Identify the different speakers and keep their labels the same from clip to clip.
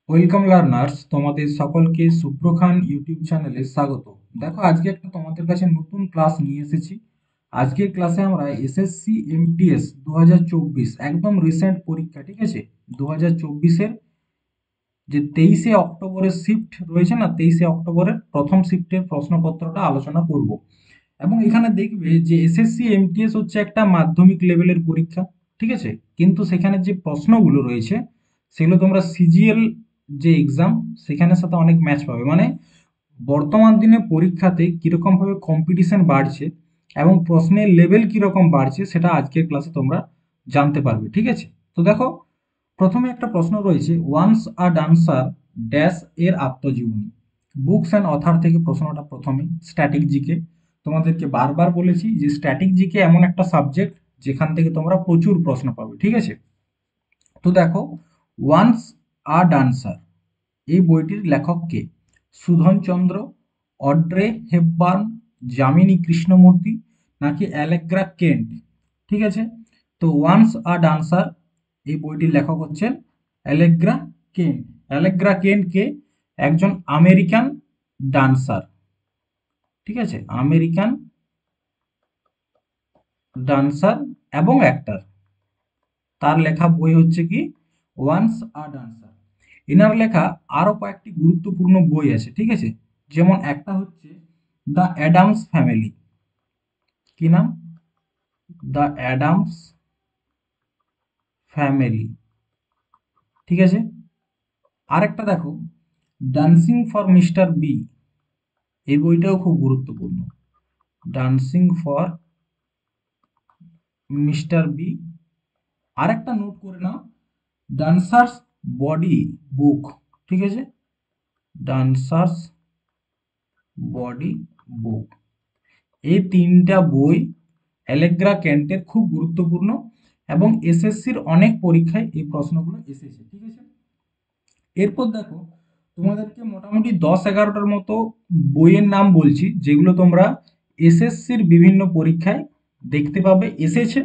Speaker 1: Welcome learners, তোমাদের সকলকে সুপ্রখান YouTube চ্যানেলে স্বাগত। দেখো, আজকে একটা তোমাদের কাছে নতুন ক্লাস নিয়ে এসেছি। আজকের ক্লাসে আমরা এসএসসি এমটিএস 2024 একদম রিসেন্ট পরীক্ষা, ঠিক আছে, 2024-এর যে 23শে অক্টোবরের শিফট রয়েছে না, 23শে অক্টোবরের প্রথম শিফটের প্রশ্নপত্রটা আলোচনা করব। এবং এখানে দেখবে যে এসএসসি এমটিএস হচ্ছে একটা মাধ্যমিক লেভেলের পরীক্ষা, ঠিক আছে, কিন্তু সেখানে যে প্রশ্নগুলো রয়েছে সেগুলো তোমরা সিজিএল যে এক্সাম সেখানের সাথে অনেক ম্যাচ পাবে। মানে বর্তমান দিনে পরীক্ষাতে কিরকম ভাবে কম্পিটিশন বাড়ছে এবং প্রশ্নের লেভেল কিরকম বাড়ছে সেটা আজকের ক্লাসে তোমরা জানতে পারবে, ঠিক আছে। তো দেখো, প্রথমে একটা প্রশ্ন রয়েছে, ওয়ান্স আ ডান্সার ড্যাশ এর আত্মজীবনী। বুকস অ্যান্ড অথার থেকে প্রশ্নটা প্রথমে। স্ট্যাটিক জিকে, তোমাদেরকে বারবার বলেছি যে স্ট্যাটিক জিকে এমন একটা সাবজেক্ট যেখান থেকে তোমরা প্রচুর প্রশ্ন পাবে, ঠিক আছে। তো দেখো, ওয়ান্স আ ডান্সার এই বইটির লেখক কে? সুধনচন্দ্র, অড্রে হেপবার্ন, যামিনী কৃষ্ণমূর্তি, নাকি অ্যালেগ্রা কেন্ট? ঠিক আছে। তো ওয়ান্স আ ডান্সার এই বইটির লেখক হচ্ছেন অ্যালেগ্রা কেন্ট। অ্যালেগ্রা কেন্ট কে? একজন আমেরিকান ডান্সার, ঠিক আছে, আমেরিকান ডান্সার এবং অ্যাক্টর। তার লেখা বই হচ্ছে কি ওয়ান্স আ ডান্সার। এনার লেখা আরো কয়েকটি গুরুত্বপূর্ণ বই আছে, ঠিক আছে। যেমন একটা হচ্ছে দ্য অ্যাডামস ফ্যামিলি। কি নাম? দ্য অ্যাডামস ফ্যামিলি, ঠিক আছে। আরেকটা দেখো, ডান্সিং ফর মিস্টার বি। এই বইটাও খুব গুরুত্বপূর্ণ। Dancing for mister B. আরেকটা নোট করে নাও, ডান্সার্স বডি বুক, ঠিক আছে, ডান্সার্স বডি বুক। এই তিনটা বই অ্যালেগ্রা ক্যান্টের খুব গুরুত্বপূর্ণ এবং এসএসসির অনেক পরীক্ষায় এই প্রশ্নগুলো এসেছে, ঠিক আছে। এরপর দেখো, তোমাদেরকে মোটামুটি 10-11টার মতো বইয়ের নাম বলছি যেগুলো তোমরা এসএসসির বিভিন্ন পরীক্ষায় দেখতে পাবে, এসেছে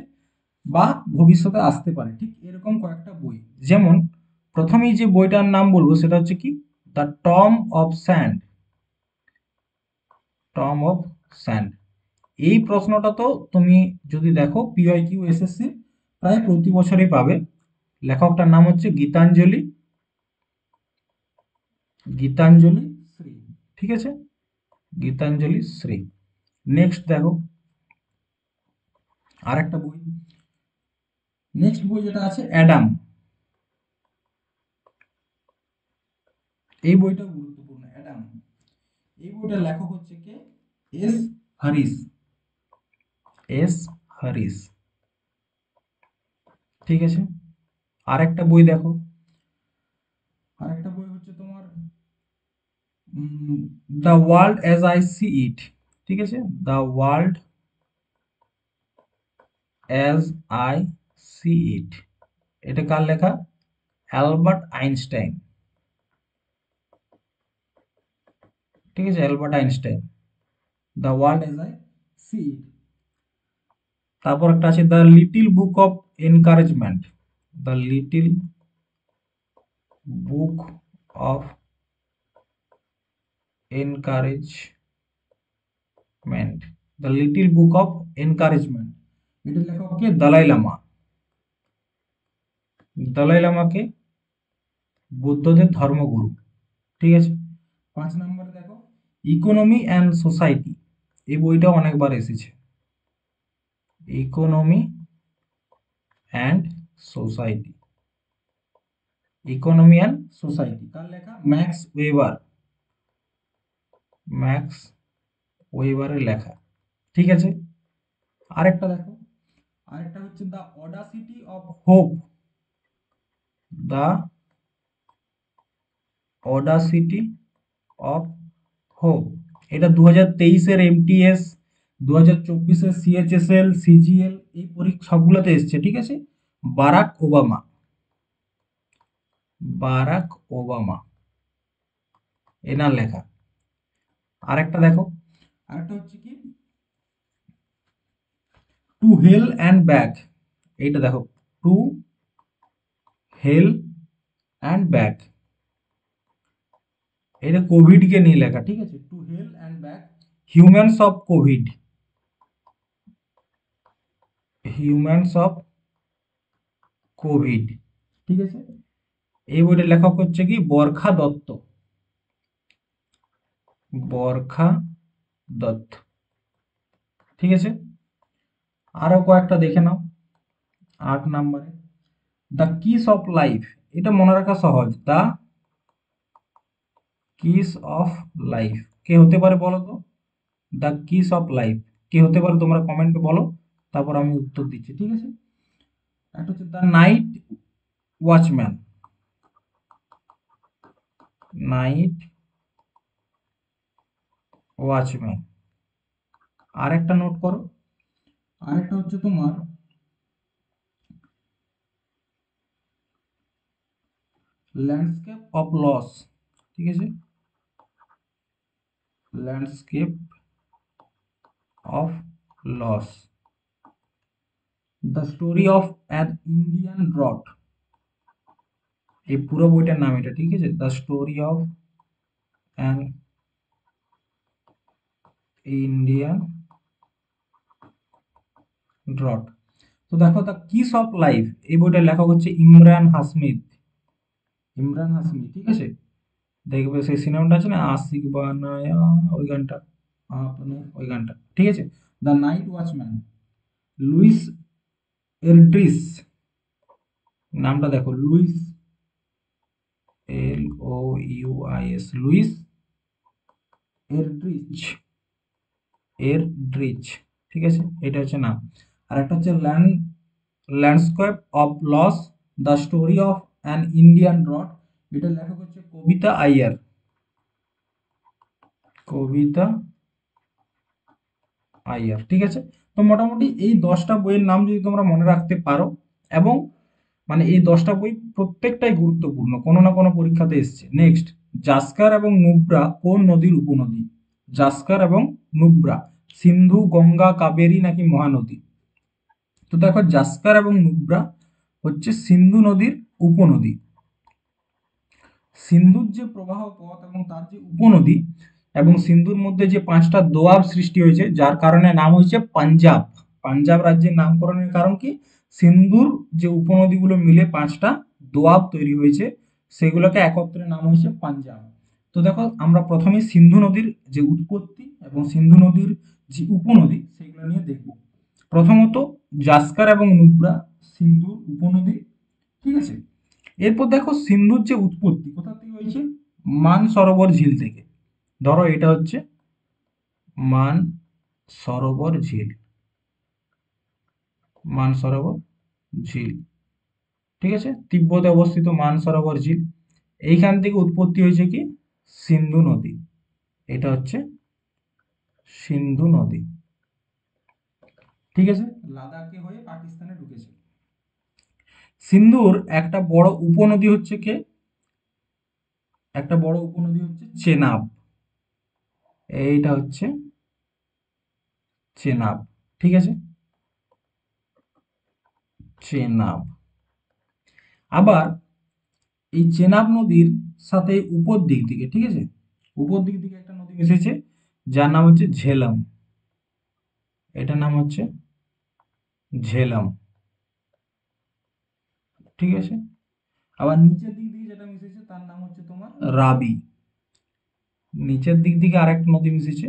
Speaker 1: বা ভবিষ্যতে আসতে পারে, ঠিক এরকম কয়েকটা বই। যেমন প্রথমেই যে বইটার নাম বলবো সেটা হচ্ছে কি the tomb of sand. Tomb of sand, এই প্রশ্নটা তো তুমি যদি দেখো পিওয়াইকিউ এসএসসি প্রায় প্রতি বছরই পাবে। লেখকটার নাম হচ্ছে গীতাঞ্জলি, গীতাঞ্জলি শ্রী, ঠিক আছে, গীতাঞ্জলি শ্রী। নেক্সট দেখো, আরেকটা বই, নেক্সট বই যেটা আছে অ্যাডাম। এই বইটা গুরুত্বপূর্ণ, অ্যাডাম। এই বইটার লেখক হচ্ছে কে? এস হরিস, এস হরিস, ঠিক আছে। আরেকটা বই দেখো, আরেকটা বই হচ্ছে তোমার the world as I see it, ঠিক আছে, the world as I see it. এটা কার লেখা? অ্যালবার্ট আইনস্টাইন, ঠিক আছে, Albert Einstein, the world as I see it. তারপর একটা আছে the little book of encouragement, the little book of encouragement, the little book of encouragement. এটা লেখক কে? দালাই লামা। দালাই লামাকে বুদ্ধদের ধর্মগুরু, ঠিক আছে। 5 নম্বরে দেখো, ইকোনমি অ্যান্ড সোসাইটি। এই বইটা অনেকবার এসেছে, economy and society, economy and society কার লেখা? ম্যাক্স ওয়েবার, ম্যাক্স ওয়েবারের লেখা, ঠিক আছে। আরেকটা দেখো, আরেকটা হচ্ছে the Audacity of hope, the Audacity of hope. এটা 2023-এর এমটিএস, 2024-এর সিএইচএসএল, সিজিএল এই পরীক্ষা সবগুলোতে এসছে, ঠিক আছে। বারাক ওবামা, বারাক ওবামা এনার লেখা। আরেকটা দেখো, আরেকটা হচ্ছে কি টু হেল অ্যান্ড ব্যাক। এইটা দেখো, টু হেল অ্যান্ড ব্যাক, এটা কোভিড কে নিয়ে লেখা, ঠিক আছে। To hell and back humans of covid, humans of covid, ঠিক আছে। এই বইটার লেখক হচ্ছে কি বরখা দত্ত, বরখা দত্ত, ঠিক আছে। আরো কয়েকটা দেখে নাও। 8 নম্বরে দ্য কিস অফ লাইফ, এটা মনে রাখা সহজ। দ্য কিস অফ লাইফ কে হতে পারে বলো তো? দ্য কিস অফ লাইফ কে হতে পারে, তোমরা কমেন্টে বলো, তারপর আমি উত্তর দিচ্ছি, ঠিক আছে। একটা হচ্ছে the night watchman, night watchman. আরেকটা নোট করো, আরেকটা হচ্ছে তোমার ল্যান্ডস্কেপ অফ লস, ঠিক আছে, landscape of loss, the story of an Indian drought, এই পুরো বইটার নাম এটা, ঠিক আছে, the story of an Indian drought. তো দেখো দ্য কিস অফ লাইফ, এই বইটার লেখক হচ্ছে ইমরান হাসমিদ, ইমরান হাসমি, ঠিক আছে। দেখবে সেই সিনেমাটা আছে না, আশিক বানায়া, ওই গানটা, আপনি ওই গানটা, ঠিক আছে। The night watchman, Louise Erdrich, নামটা দেখো, Louise, LOUIS, Louise Erdrich, Erdrich, ঠিক আছে, এটা হচ্ছে নাম। আর একটা হচ্ছে landscape of loss, the story of an Indian drought, এটা লেখক হচ্ছে কবিতা আইয়ার, কবিতা আইয়ার, ঠিক আছে। তো মোটামুটি এই 10টা বইয়ের নাম যদি তোমরা মনে রাখতে পারো, এবং মানে এই 10টা বই প্রত্যেকটাই গুরুত্বপূর্ণ, কোনো না কোনো পরীক্ষাতে এসছে। নেক্সট, জাস্কার এবং নুব্রা কোন নদীর উপনদী? জাস্কার এবং নুব্রা সিন্ধু, গঙ্গা, কাবেরী নাকি মহানদী? তো দেখো জাস্কার এবং নুব্রা হচ্ছে সিন্ধু নদীর উপনদী। সিন্ধুর যে প্রবাহ পথ এবং তার যে উপনদী, এবং সিন্ধুর মধ্যে যে 5টা দোয়াব সৃষ্টি হয়েছে, যার কারণে নাম হয়েছে পাঞ্জাব। পাঞ্জাব রাজ্যের নামকরণের কারণ কি? সিন্ধুর যে উপনদীগুলো মিলে 5টা দোয়াব তৈরি হয়েছে, সেগুলোকে একত্রে নাম হয়েছে পাঞ্জাব। তো দেখো আমরা প্রথমে সিন্ধু নদীর যে উৎপত্তি এবং সিন্ধু নদীর যে উপনদী, সেগুলো নিয়ে দেখব। প্রথমত জাস্কার এবং নুব্রা সিন্ধুর উপনদী, ঠিক আছে। এরপর দেখো সিন্ধুর যে উৎপত্তি কোথা থেকে হয়েছে? মানসরোবর ঝিল থেকে। ধরো এটা হচ্ছে মানসরোবর ঝিল, মানসরোবর ঝিল, ঠিক আছে, তিব্বতে অবস্থিত মানসরোবর ঝিল। এইখান থেকে উৎপত্তি হয়েছে কি? সিন্ধু নদী। এটা হচ্ছে সিন্ধু নদী, ঠিক আছে। লাদাখে হয়ে পাকিস্তানে ঢুকেছে। সিন্ধুর একটা বড় উপনদী হচ্ছে কে? একটা বড় উপনদী হচ্ছে চেনাব। এইটা হচ্ছে চেনাব, ঠিক আছে, চেনাব। আবার এই চেনাব নদীর সাথে উপর দিক থেকে, ঠিক আছে, উপর দিক থেকে একটা নদী মিশেছে, যার নাম হচ্ছে ঝেলাম। এটার নাম হচ্ছে ঝেলাম, ঠিক আছে। আবার নিচের দিক থেকে যেটা মিশেছে তার নাম হচ্ছে তোমার রাবি। নিচের দিক থেকে আরেকটা নদী মিশেছে,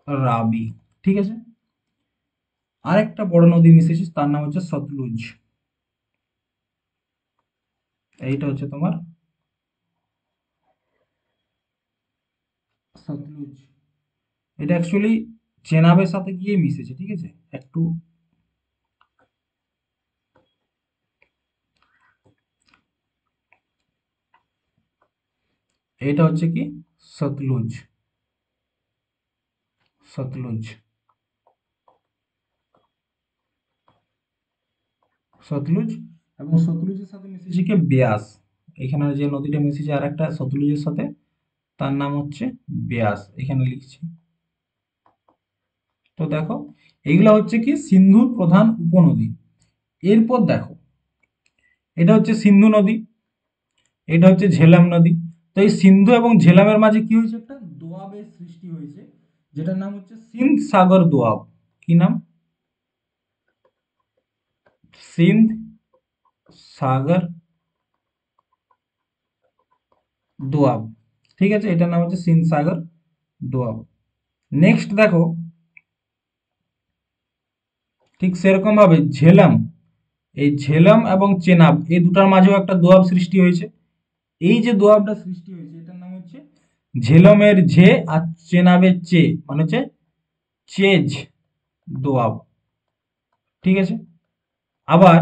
Speaker 1: রাবি, ঠিক আছে। আরেকটা বড় নদী মিশেছে, তার নাম হচ্ছে সতলুজ। এইটা হচ্ছে তোমার সতলুজ। এটা অ্যাকচুয়ালি চেনাবের সাথে গিয়ে মিশেছে, ঠিক আছে, একটু। এটা হচ্ছে কি? সতলুজ, সতলুজ, সতলুজ। এবং সতলুজের সাথে মিশেছে কি? ব্যাস। এখানে যে নদীটা মিশেছে আর একটা সতলুজের সাথে, তার নাম হচ্ছে ব্যাস, এখানে লিখছি। তো দেখো এগুলা হচ্ছে কি সিন্ধুর প্রধান উপনদী। এরপর দেখো এটা হচ্ছে সিন্ধু নদী। এটা হচ্ছে ঝেলাম নদী। তো এই সিন্ধু এবং ঝেলামের মাঝে কি হয়েছে, একটা দোয়াবের সৃষ্টি হয়েছে, যেটার নাম হচ্ছে সিন্ধ সাগর দোয়াব। কি নাম? সিন্ধ সাগর দোয়াব। ঠিক আছে, এটার নাম হচ্ছে সিন্ধ সাগর দোয়াব। নেক্সট দেখো, ঠিক সেরকম ভাবে ঝেলাম, এই ঝেলাম এবং চেনাব এই দুটার মাঝেও একটা দোয়াব সৃষ্টি হয়েছে। এই যে দোয়াবটা সৃষ্টি হয়েছে এটার নাম হচ্ছে ঝেলমের ঝে আর চেনাবের চে, মানে হচ্ছে চেজ দোয়াব। ঠিক আছে। আবার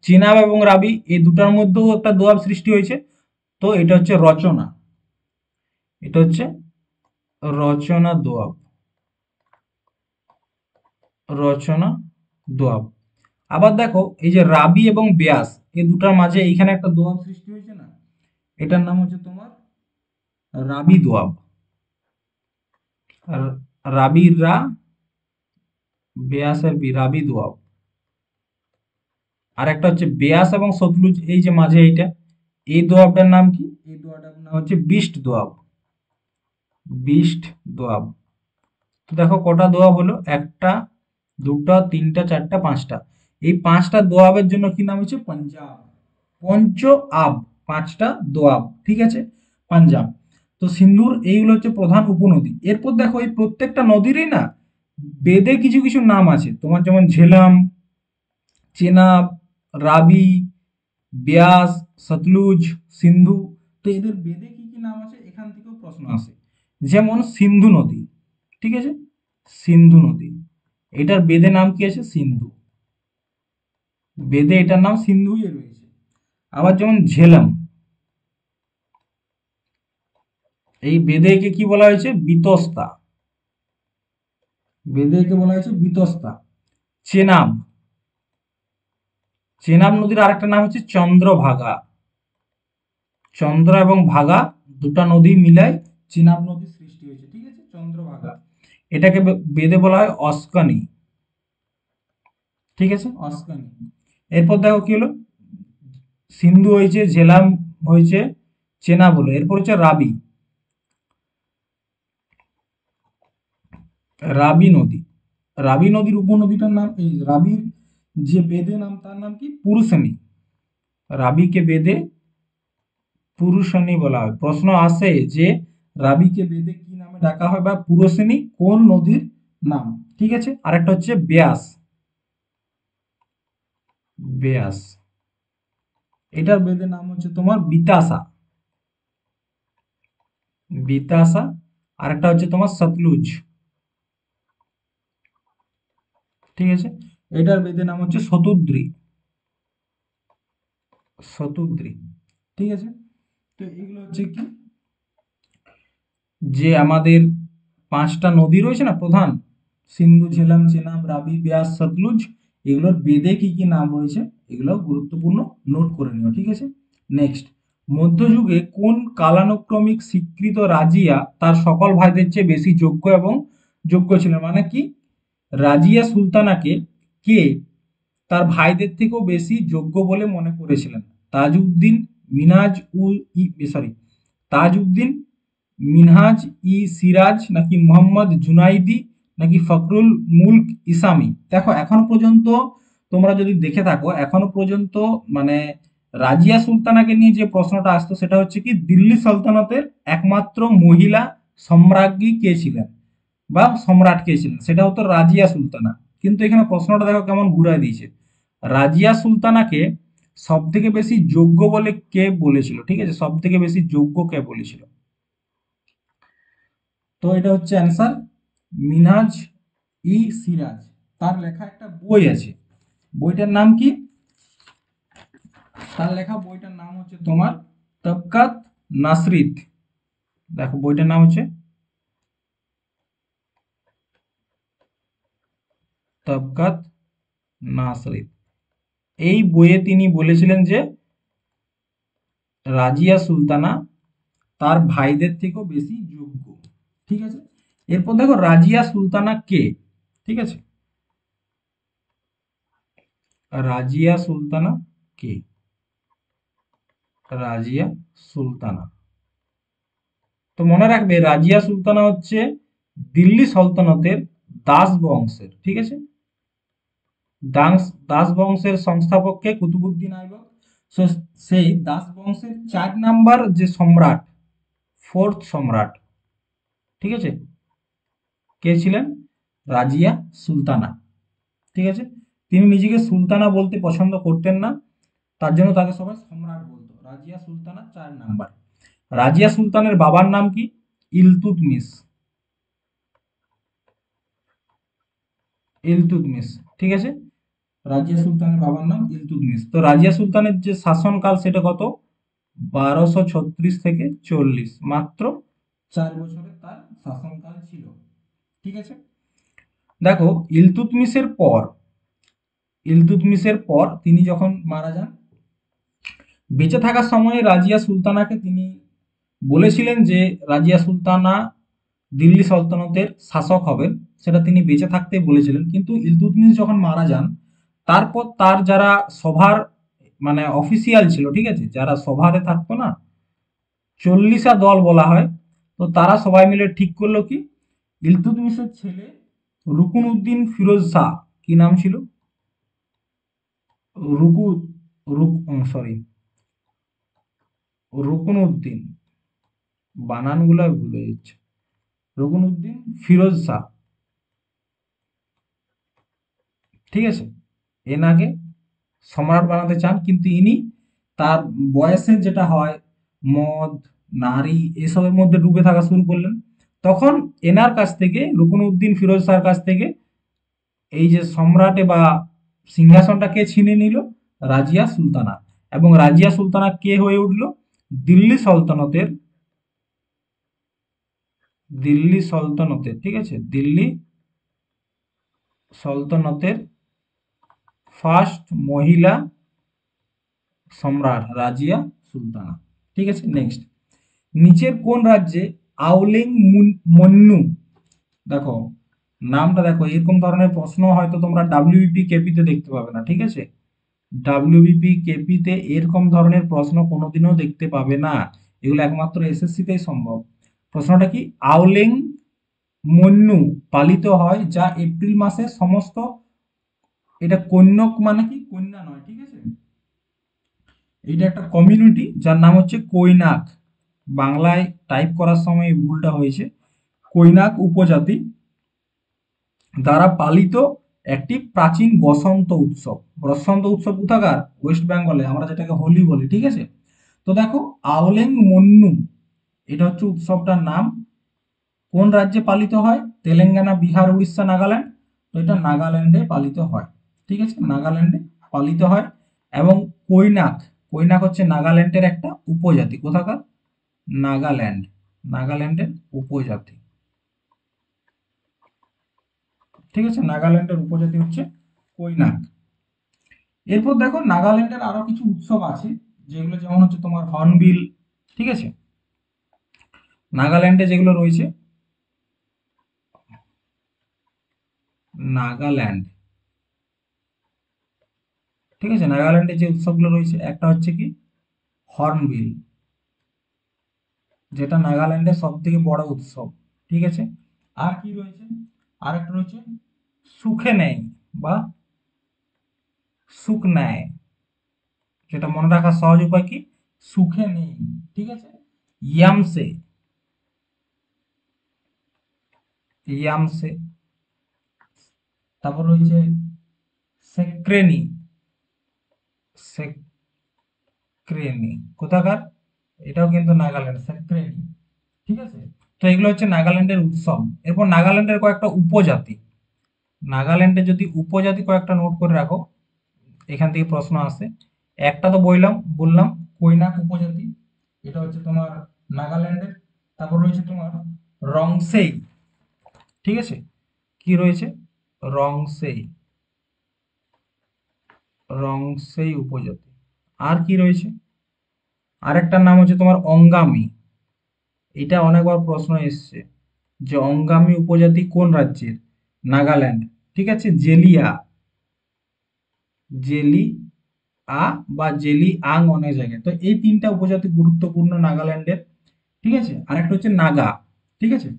Speaker 1: চেনাব এবং রাবি এই দুটার মধ্যেও একটা দোয়াব সৃষ্টি হয়েছে, তো এটা হচ্ছে রচনা। এটা হচ্ছে রচনা দোয়াব। রচনা দোয়াব। আবার দেখো এই যে রাবি এবং ব্যাস এই দুটার মাঝে এইখানে একটা দোয়াব সৃষ্টি হয়েছে না, এটার নাম হচ্ছে তোমার রাবি দোয়াব। আর রাবির রা, ব্যাসের বি, রাবি দোয়াব। আর একটা হচ্ছে বেয়াস এবং সতলুজ এই যে মাঝে এইটা, এই দোয়াবটার নাম কি? এই দোয়াবটার নাম হচ্ছে বিষ্ট দোয়াব। বিষ্ট দোয়াব। তো দেখো কটা দোয়াব হলো, একটা, দুটো, তিনটা, চারটা, পাঁচটা। এই পাঁচটা দোয়াবের জন্য কি নাম হচ্ছে? পাঞ্জাব। পঞ্চ আব, পাঁচটা দোয়াব। ঠিক আছে, পাঞ্জাব। তো সিন্ধুর এইগুলো হচ্ছে প্রধান উপনদী। এরপর দেখো এই প্রত্যেকটা নদীরই না বেদে কিছু কিছু নাম আছে তোমার, যেমন ঝেলাম, চেনাব, রাবি, ব্যাস, সতলুজ, সিন্ধু। তো এদের বেদে কি কি নাম আছে এখান থেকেও প্রশ্ন আসে। যেমন সিন্ধু নদী, ঠিক আছে, সিন্ধু নদী, এটার বেদে নাম কি আছে? সিন্ধু। বেদে এটার নাম সিন্ধুই রয়েছে। আবার যেমন ঝেলাম, এই বেদে একে কি বলা হয়েছে? বিতস্তা। বেদে একে বলা হয়েছে বিতস্তা। চেনাব, চেনাব নদীর আরেকটা নাম হচ্ছে চন্দ্রভাগা। চন্দ্র এবং ভাগা দুটা নদী মিলাই চেনাব নদীর সৃষ্টি হয়েছে। ঠিক আছে, চন্দ্রভাগা। এটাকে বেদে বলা হয় অস্কানি। ঠিক আছে, অস্কানি। এরপর দেখো কি হলো, সিন্ধু হয়েছে, ঝেলাম হয়েছে, চেনাব হলো। এরপর হচ্ছে রাবি। রাবি নদী, রাবি নদীর উপনদীটার নাম, এই রাবির যে বেদে নাম তার নাম কি? পুরুষানি। রাবিকে বেদে পুরুষানি বলা হয়। প্রশ্ন আসে যে রাবিকে বেদে কি নামে ডাকা হয় বা পুরুষানি কোন নদীর নাম। ঠিক আছে, আরেকটা হচ্ছে ব্যাস। ব্যাস, এটার বেদে নাম হচ্ছে তোমার বিতাসা। বিতাসা। আরেকটা হচ্ছে তোমার সতলুজ। ঠিক আছে, এটার বেদে নাম হচ্ছে শতদ্রী। শতদ্রী। ঠিক আছে। তো এগুলো হচ্ছে কি, যে আমাদের পাঁচটা নদী রয়েছে না প্রধান, সিন্ধু, ঝেলাম, চেনাব, রাবি, ব্যাস, সতলুজ, এগুলোর বেদে কি কি নাম রয়েছে এগুলো গুরুত্বপূর্ণ, নোট করে নিও। ঠিক আছে। নেক্সট, মধ্যযুগে কোন কালানুক্রমিক স্বীকৃত রাজিয়া তার সকল ভাইদের চেয়ে বেশি যোগ্য এবং যোগ্য ছিলেন? মানে কি, রাজিয়া সুলতানাকে কে তার ভাইদের থেকেও বেশি যোগ্য বলে মনে করেছিলেন? তাজউদ্দিন মিনাজ উল সরি, তাজউদ্দিন, মিনহাজ ই সিরাজ, নাকি মোহাম্মদ জুনাইদি, নাকি ফখরুল মুলক ইসামি? দেখো এখনো পর্যন্ত তোমরা যদি দেখে থাকো, এখনো পর্যন্ত মানে রাজিয়া সুলতানাকে নিয়ে যে প্রশ্নটা আসতো সেটা হচ্ছে কি, দিল্লি সালতানাতের একমাত্র মহিলা সম্রাজ্ঞী কে ছিলেন বা সম্রাট কে ছিলেন, সেটা হতো রাজিয়া সুলতানা। কিন্তু এখানে প্রশ্নটা দেখো কেমন ঘুরায় দিয়েছে। রাজিয়া সুলতানাকে সব থেকে বেশি যোগ্য বলে কে বলেছিল? ঠিক আছে, সব থেকে বেশি যোগ্য কে বলেছিল? তো এটা হচ্ছে অ্যান্সার, মিনহাজ ই সিরাজ। তার লেখা একটা বই আছে, বইটার নাম কি? তার লেখা বইটার নাম হচ্ছে তোমার তবকাত নাসরিত। দেখো বইটার নাম হচ্ছে তবকাত নাসরিত। এই বইয়ে তিনি বলেছিলেন যে রাজিয়া সুলতানা তার ভাইদের থেকেও বেশি যোগ্য। ঠিক আছে। এরপর দেখো রাজিয়া সুলতানা কে? ঠিক আছে, রাজিয়া সুলতানা কে? রাজিয়া সুলতানা। তো মনে রাখবে রাজিয়া সুলতানা হচ্ছে দিল্লি সালতানাতের দাস বংশের, ঠিক আছে। দাস দাস বংশের সংস্থাপক কে? কুতুবুদ্দিন আইবক। So, সেই দাস বংশের 4 নাম্বার যে সম্রাট, ফোর্থ সম্রাট, ঠিক আছে, কে ছিলেন? রাজিয়া সুলতানা, ঠিক আছে। তিনি নিজেকে সুলতানা বলতে পছন্দ করতেন না, তার জন্য তাকে সবাই সম্রাট বলতো। রাজিয়া সুলতানা 4 নাম্বার। রাজিয়া সুলতানের বাবার নাম কি? ইলতুৎমিশ। ইলতুৎমিশ, ঠিক আছে। রাজিয়া সুলতানের বাবার নাম ইলতুৎমিশ। তো রাজিয়া সুলতানের যে শাসনকাল সেটা কত? 1236 থেকে 40, মাত্র 4 বছরের তার শাসনকাল ছিল, ঠিক আছে। দেখো, ইলতুৎমিশের পর তিনি যখন মারা যান, বেঁচে থাকার সময় রাজিয়া সুলতানাকে তিনি বলেছিলেন যে রাজিয়া সুলতানা দিল্লি সালতানাতের শাসক হবেন, সেটা তিনি বেঁচে থাকতে বলেছিলেন। কিন্তু ইলতুৎমিশ যখন মারা যান, তারপর তার যারা সভার মানে অফিসিয়াল ছিল, ঠিক আছে, যারা সভাতে থাকতো না, 40 দল বলা হয়, তো তারা সবাই মিলে ঠিক করলো কি, ইলতুৎমিশের ছেলে রুকুন উদ্দিন ফিরোজ শাহ, কি নাম ছিল? রুকু রুক সরি রুকুন উদ্দিন, বানানগুলা ভুলে যাচ্ছে। রুকুন উদ্দিন ফিরোজ শাহ, ঠিক আছে, এনাকে সম্রাট বানাতে চান। কিন্তু ইনি তার বয়সের যেটা হয়, মদ, নারী, এসবের মধ্যে ডুবে থাকা শুরু করলেন। তখন এনার কাছ থেকে, রুকনউদ্দিন ফিরোজ শাহর কাছ থেকে, এই যে সম্রাটে বা সিংহাসনটা কে ছিনে নিল? রাজিয়া সুলতানা। এবং রাজিয়া সুলতানা কে হয়ে উঠল? দিল্লি সালতানাতের, ঠিক আছে, দিল্লি সালতানাতের ফার্স্ট মহিলা সম্রাট রাজিয়া সুলতানা, ঠিক আছে। নেক্সট, নিচের কোন রাজ্যে আউলিং মন্নু, দেখো নামটা দেখো, এরকম ধরনের প্রশ্ন হয়তো তোমরা ডাব্লিউবিপি কেপিতে দেখতে পাবে না, ঠিক আছে। ডাব্লিউবিপি কেপিতে এরকম ধরনের প্রশ্ন কোনোদিনও দেখতে পাবে না, এগুলো একমাত্র এসএসসি তেই সম্ভব। প্রশ্নটা কি? আউলিং মন্নু পালিত হয় যা এপ্রিল মাসে সমস্ত, এটা কন্যক মানে কি? কন্যা নয়, ঠিক আছে। এটা একটা কমিউনিটি যার নাম হচ্ছে কৈনাক। বাংলায় টাইপ করার সময় এই ভুলটা হয়েছে। কৈনাক উপজাতি দ্বারা পালিত একটি প্রাচীন বসন্ত উৎসব। বসন্ত উৎসব কোথাকার? ওয়েস্ট বেঙ্গলে, আমরা যেটাকে হোলি বলি, ঠিক আছে। তো দেখো, আওলেং মন্নু, এটা হচ্ছে উৎসবটার নাম। কোন রাজ্যে পালিত হয়? তেলেঙ্গানা, বিহার, উড়িষ্যা, নাগাল্যান্ড। তো এটা নাগাল্যান্ডে পালিত হয়, ঠিক আছে, নাগাল্যান্ডে পালিত হয়। এবং কৈনাক, কৈনাক হচ্ছে নাগাল্যান্ডের একটা উপজাতি। কোথাকার? নাগাল্যান্ড, নাগাল্যান্ডের উপজাতি, ঠিক আছে। নাগাল্যান্ডের উপজাতি হচ্ছে কৈনাক। এরপর দেখো, নাগাল্যান্ডের আরো কিছু উৎসব আছে, যেগুলো যেমন হচ্ছে তোমার হর্নবিল, ঠিক আছে। নাগাল্যান্ডে যেগুলো রয়েছে, নাগাল্যান্ড, ঠিক আছে, নাগাল্যান্ডে যে উৎসবগুলো রয়েছে, একটা হচ্ছে কি হর্নবিল, যেটা নাগাল্যান্ডের সব থেকে বড় উৎসব, ঠিক আছে। আর কি রয়েছে? আর একটা রয়েছে সুখেনেই বা সুকনায়, যেটা মনে রাখার সহজ উপায় কি? সুখে নেই, ঠিক আছে। ইয়ামসে, ইয়ামসে। তারপর রয়েছে সেক্রেনি, সেক্রেনি কোথাকার? এটাও কিন্তু নাগাল্যান্ড, সেক্রেনি, ঠিক আছে। তো এগুলো হচ্ছে নাগাল্যান্ডের উৎসব। এরপর নাগাল্যান্ডের কয়েকটা উপজাতি, নাগাল্যান্ডে যদি উপজাতি কয়েকটা নোট করে রাখো, এখান থেকে প্রশ্ন আসে। একটা তো বললাম কৈনাক উপজাতি, এটা হচ্ছে তোমার নাগাল্যান্ডের। তারপর রয়েছে তোমার রংসেই, ঠিক আছে। কি রয়েছে? রংসেই, রংসেই উপজাতি। আর কি রয়েছে? আরেকটার নাম হচ্ছে তোমার অঙ্গামী। এটা অনেকবার প্রশ্ন এসছে যে অঙ্গামী উপজাতি কোন রাজ্যের? নাগাল্যান্ড, ঠিক আছে। জেলিয়া, জেলি আ বা জেলি আং অনেক জায়গায়। তো এই তিনটা উপজাতি গুরুত্বপূর্ণ নাগাল্যান্ডের। ঠিক আছে, আরেকটা হচ্ছে নাগা। ঠিক আছে,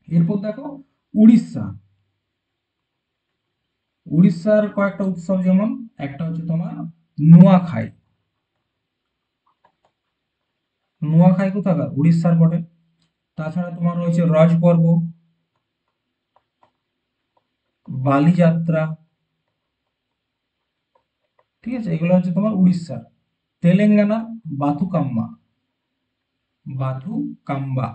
Speaker 1: এরপর দেখো উড়িষ্যা। উড়িষ্যার কয়েকটা উৎসব, যেমন একটা হচ্ছে তোমার নোয়াখাই। নোয়াখাই কোথাকার? উড়িষ্যার বটে। তাছাড়া তোমার রয়েছে রজ পর্ব, বালিযাত্রা। ঠিক আছে, এগুলো হচ্ছে তোমার উড়িষ্যার। তেলেঙ্গানা বাথুকাম্মা, বাথুকাম্বা,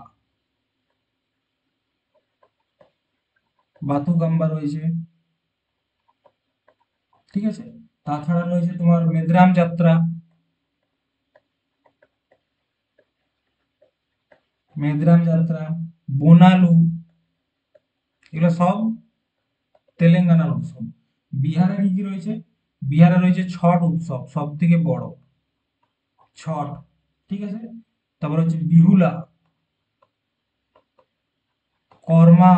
Speaker 1: বাথুকাম্বা রয়েছে। ঠিক আছে, তাছাড়া রয়েছে তোমার মেদ্রাম যাত্রা, মেদ্রাম যাত্রা, বোনালু, এগুলো সব তেলেঙ্গানার উৎসব। বিহারে কি কি রয়েছে? বিহারে রয়েছে ছট উৎসব, সব থেকে বড় ছট। ঠিক আছে, তারপর হচ্ছে বিহুলা, কর্মা,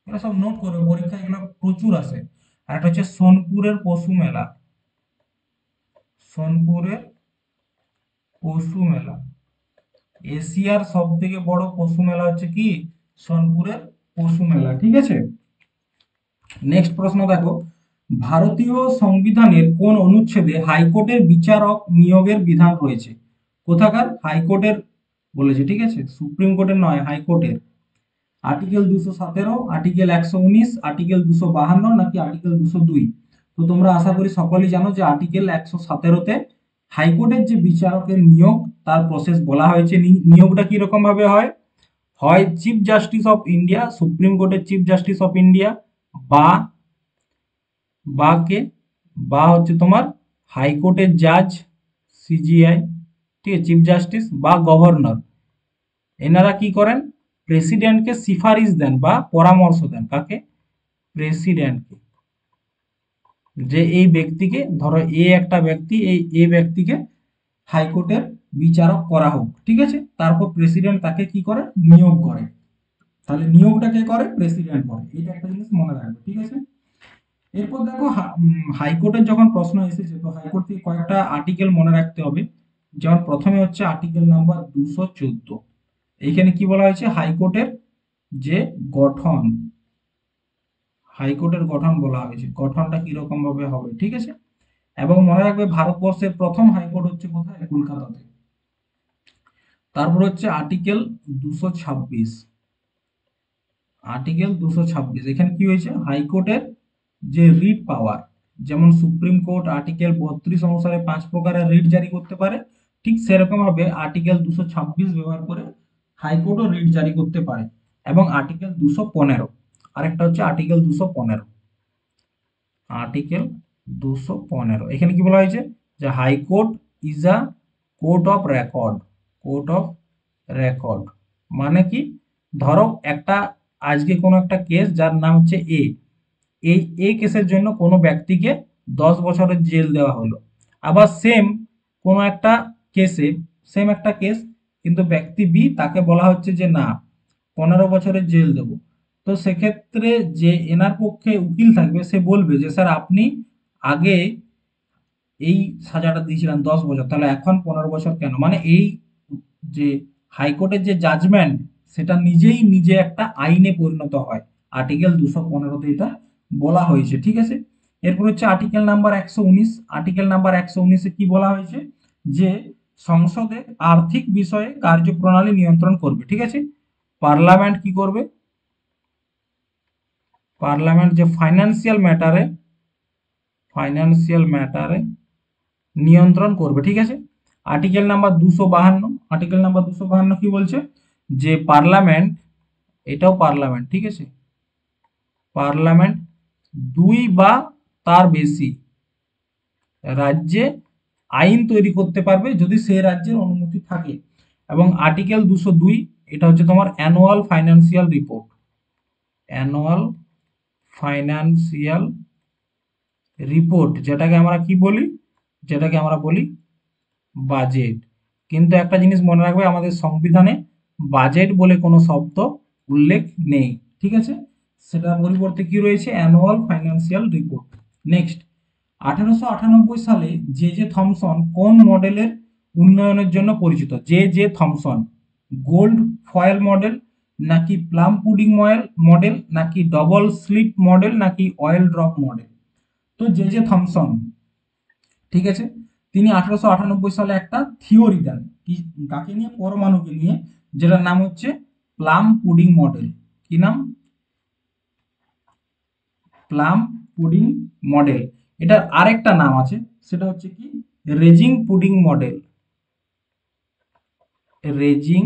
Speaker 1: এগুলো সব নোট করবে, পরীক্ষায় এগুলো প্রচুর আসে। আর একটা হচ্ছে সোনপুরের পশু মেলা, সোনপুরের পশু মেলা। এশিয়ার সব থেকে বড় পশু মেলা হচ্ছে কি? সোনপুরের পশু মেলা। ঠিক আছে, নেক্সট প্রশ্ন দেখো, ভারতীয় সংবিধানের কোন অনুচ্ছেদে হাইকোর্টের বিচারক নিয়োগের বিধান রয়েছে? কোথাকার? হাইকোর্টের বলেছে। ঠিক আছে, সুপ্রিম কোর্টের নয়, হাইকোর্টের। আর্টিকেল 217, আর্টিকেল 119, আর্টিকেল 252 নাকি আর্টিকেল 202? তো তোমরা আশা করি সকলেই জানো যে আর্টিকেল 117-তে হাইকোর্টের যে বিচারকের নিয়োগ তার প্রসেস বলা হয়েছে। নিয়োগটা কিরকম ভাবে হয়? হয় chief justice of India, supreme কোর্টের চিফ জাস্টিস অফ ইন্ডিয়া, বা বা কে বা হচ্ছে তোমার হাইকোর্টের জাজ, সিজিআই। ঠিক আছে, চিফ জাস্টিস বা গভর্নর। এনারা কি করেন? প্রেসিডেন্টকে সিফারিশ দেন বা পরামর্শ দেন। কাকে? প্রেসিডেন্টকে। যে এই ব্যক্তিকে, ধরো এ একটা ব্যক্তি, এই এ ব্যক্তিকে হাইকোর্টের বিচারক করা হোক। ঠিক আছে, তারপর প্রেসিডেন্ট তাকে কি করে? নিয়োগ করে। তাহলে নিয়োগটা কে করে? প্রেসিডেন্ট করে। এটা একটা জিনিস মনে রাখবে। ঠিক আছে, এরপর দেখো হাইকোর্টের যখন প্রশ্ন এসেছে, তো হাইকোর্ট থেকে কয়েকটা আর্টিকেল মনে রাখতে হবে। যেমন প্রথমে হচ্ছে আর্টিকেল নাম্বার 214। এইখানে কি বলা হয়েছে? হাইকোর্টের যে গঠন, হাইকোর্টের গঠন বলা হয়েছে, গঠনটা কিরকম ভাবে হবে। ঠিক আছে, এবং মনে রাখবে ভারতবর্ষের প্রথম হাইকোর্ট হচ্ছে কোথায়? কলকাতাতে। তারপর হচ্ছে আর্টিকেল 226। আর্টিকেল 226 এখানে কি হয়েছে? হাইকোর্টের যে রিট পাওয়ার, যেমন সুপ্রিম কোর্ট আর্টিকেল 32 অনুসারে 5 প্রকারের রিট জারি করতে পারে, ঠিক সেরকম ভাবে আর্টিকেল 226 ব্যবহার করে হাইকোর্টও রিট জারি করতে পারে। এবং আর্টিকেল 215, আরেকটা হচ্ছে আর্টিকেল 215। আর্টিকেল 215 এখানে কি বলা হয়েছে? যে high court is a court of record. Court of record মানে কি? ধরো একটা, আজকে কোনো একটা কেস যার নাম হচ্ছে এ, এই কেসের জন্য কোনো ব্যক্তিকে 10 বছরের জেল দেওয়া হলো। আবার সেম কোনো একটা কেসে, সেম একটা কেস, কিন্তু ব্যক্তি বি, তাকে বলা হচ্ছে যে না, 15 বছরের জেল দেবো। তো সেক্ষেত্রে যে এনার পক্ষে উকিল থাকবে সে বলবে যে স্যার আপনি আগে এই সাজাটা দিয়েছিলেন 10 বছর, তাহলে এখন 15 বছর কেন? মানে এই যে হাইকোর্টের যে জাজমেন্ট, সেটা নিজেই নিজে একটা আইনে পরিণত হয়। আর্টিকেল 215-তে এটা বলা হয়েছে। ঠিক আছে, এরপর হচ্ছে আর্টিকেল নাম্বার 119। আর্টিকেল নাম্বার 119-এ কি বলা হয়েছে? যে সংসদে আর্থিক বিষয়ে কার্যপ্রণালী নিয়ন্ত্রণ করবে। ঠিক আছে, পার্লামেন্ট কি করবে? পার্লামেন্ট যে ফাইন্যান্সিয়াল ম্যাটারে নিয়ন্ত্রণ করবে। ঠিক আছে, আর্টিকেল নাম্বার 252। আর্টিকেল নাম্বার 252 কি বলছে? যে পার্লামেন্ট, এটাও পার্লামেন্ট, ঠিক আছে, পার্লামেন্ট দুই বা তার বেশি রাজ্যে আইন তৈরি করতে পারবে যদি সেই রাজ্যের অনুমতি থাকে। এবং আর্টিকেল 202, এটা হচ্ছে তোমার annual financial report. Annual financial report, যেটাকে আমরা কি বলি? যেটাকে আমরা বলি বাজেট। কিন্তু একটা জিনিস মনে রাখবে, আমাদের সংবিধানে বাজেট বলে কোনো শব্দ উল্লেখ নেই। ঠিক আছে, সেটার পরিবর্তে কি রয়েছে? Annual financial report. নেক্সট 1898 সালে জে জে থমসন কোন মডেলের উন্নয়নের জন্য পরিচিত? J J Thomson gold foil model, নাকি প্লাম পুডিং মডেল, নাকি ডবল স্লিট মডেল, নাকি অয়েল ড্রপ মডেল? তো জে জে থমসন, ঠিক আছে, তিনি 1898 সালে একটা থিওরি দেন, কাকে নিয়ে? পরমাণুকে নিয়ে, যেটার নাম হচ্ছে প্লাম পুডিং মডেল। কি নাম? Plum pudding model. এটার আরেকটা নাম আছে, সেটা হচ্ছে কি raising pudding model. Raising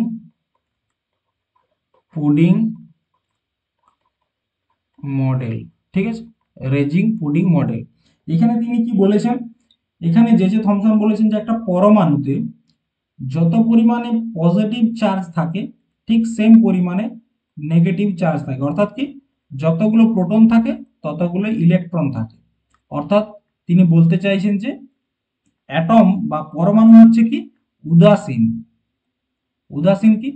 Speaker 1: pudding model, ঠিক আছে, রেজিং পুডিং মডেল। এখানে তিনি কি বলেছেন? এখানে জে জে থমসন বলেছেন যে একটা পরমাণুতে যত পরিমাণে পজিটিভ চার্জ থাকে ঠিক সেম পরিমাণে নেগেটিভ চার্জ থাকে। অর্থাৎ কি, যতগুলো প্রোটন থাকে ততগুলো ইলেকট্রন থাকে। অর্থাৎ তিনি বলতে চাইছেন যে অ্যাটম বা পরমাণু হচ্ছে কি উদাসীন। উদাসীন কি,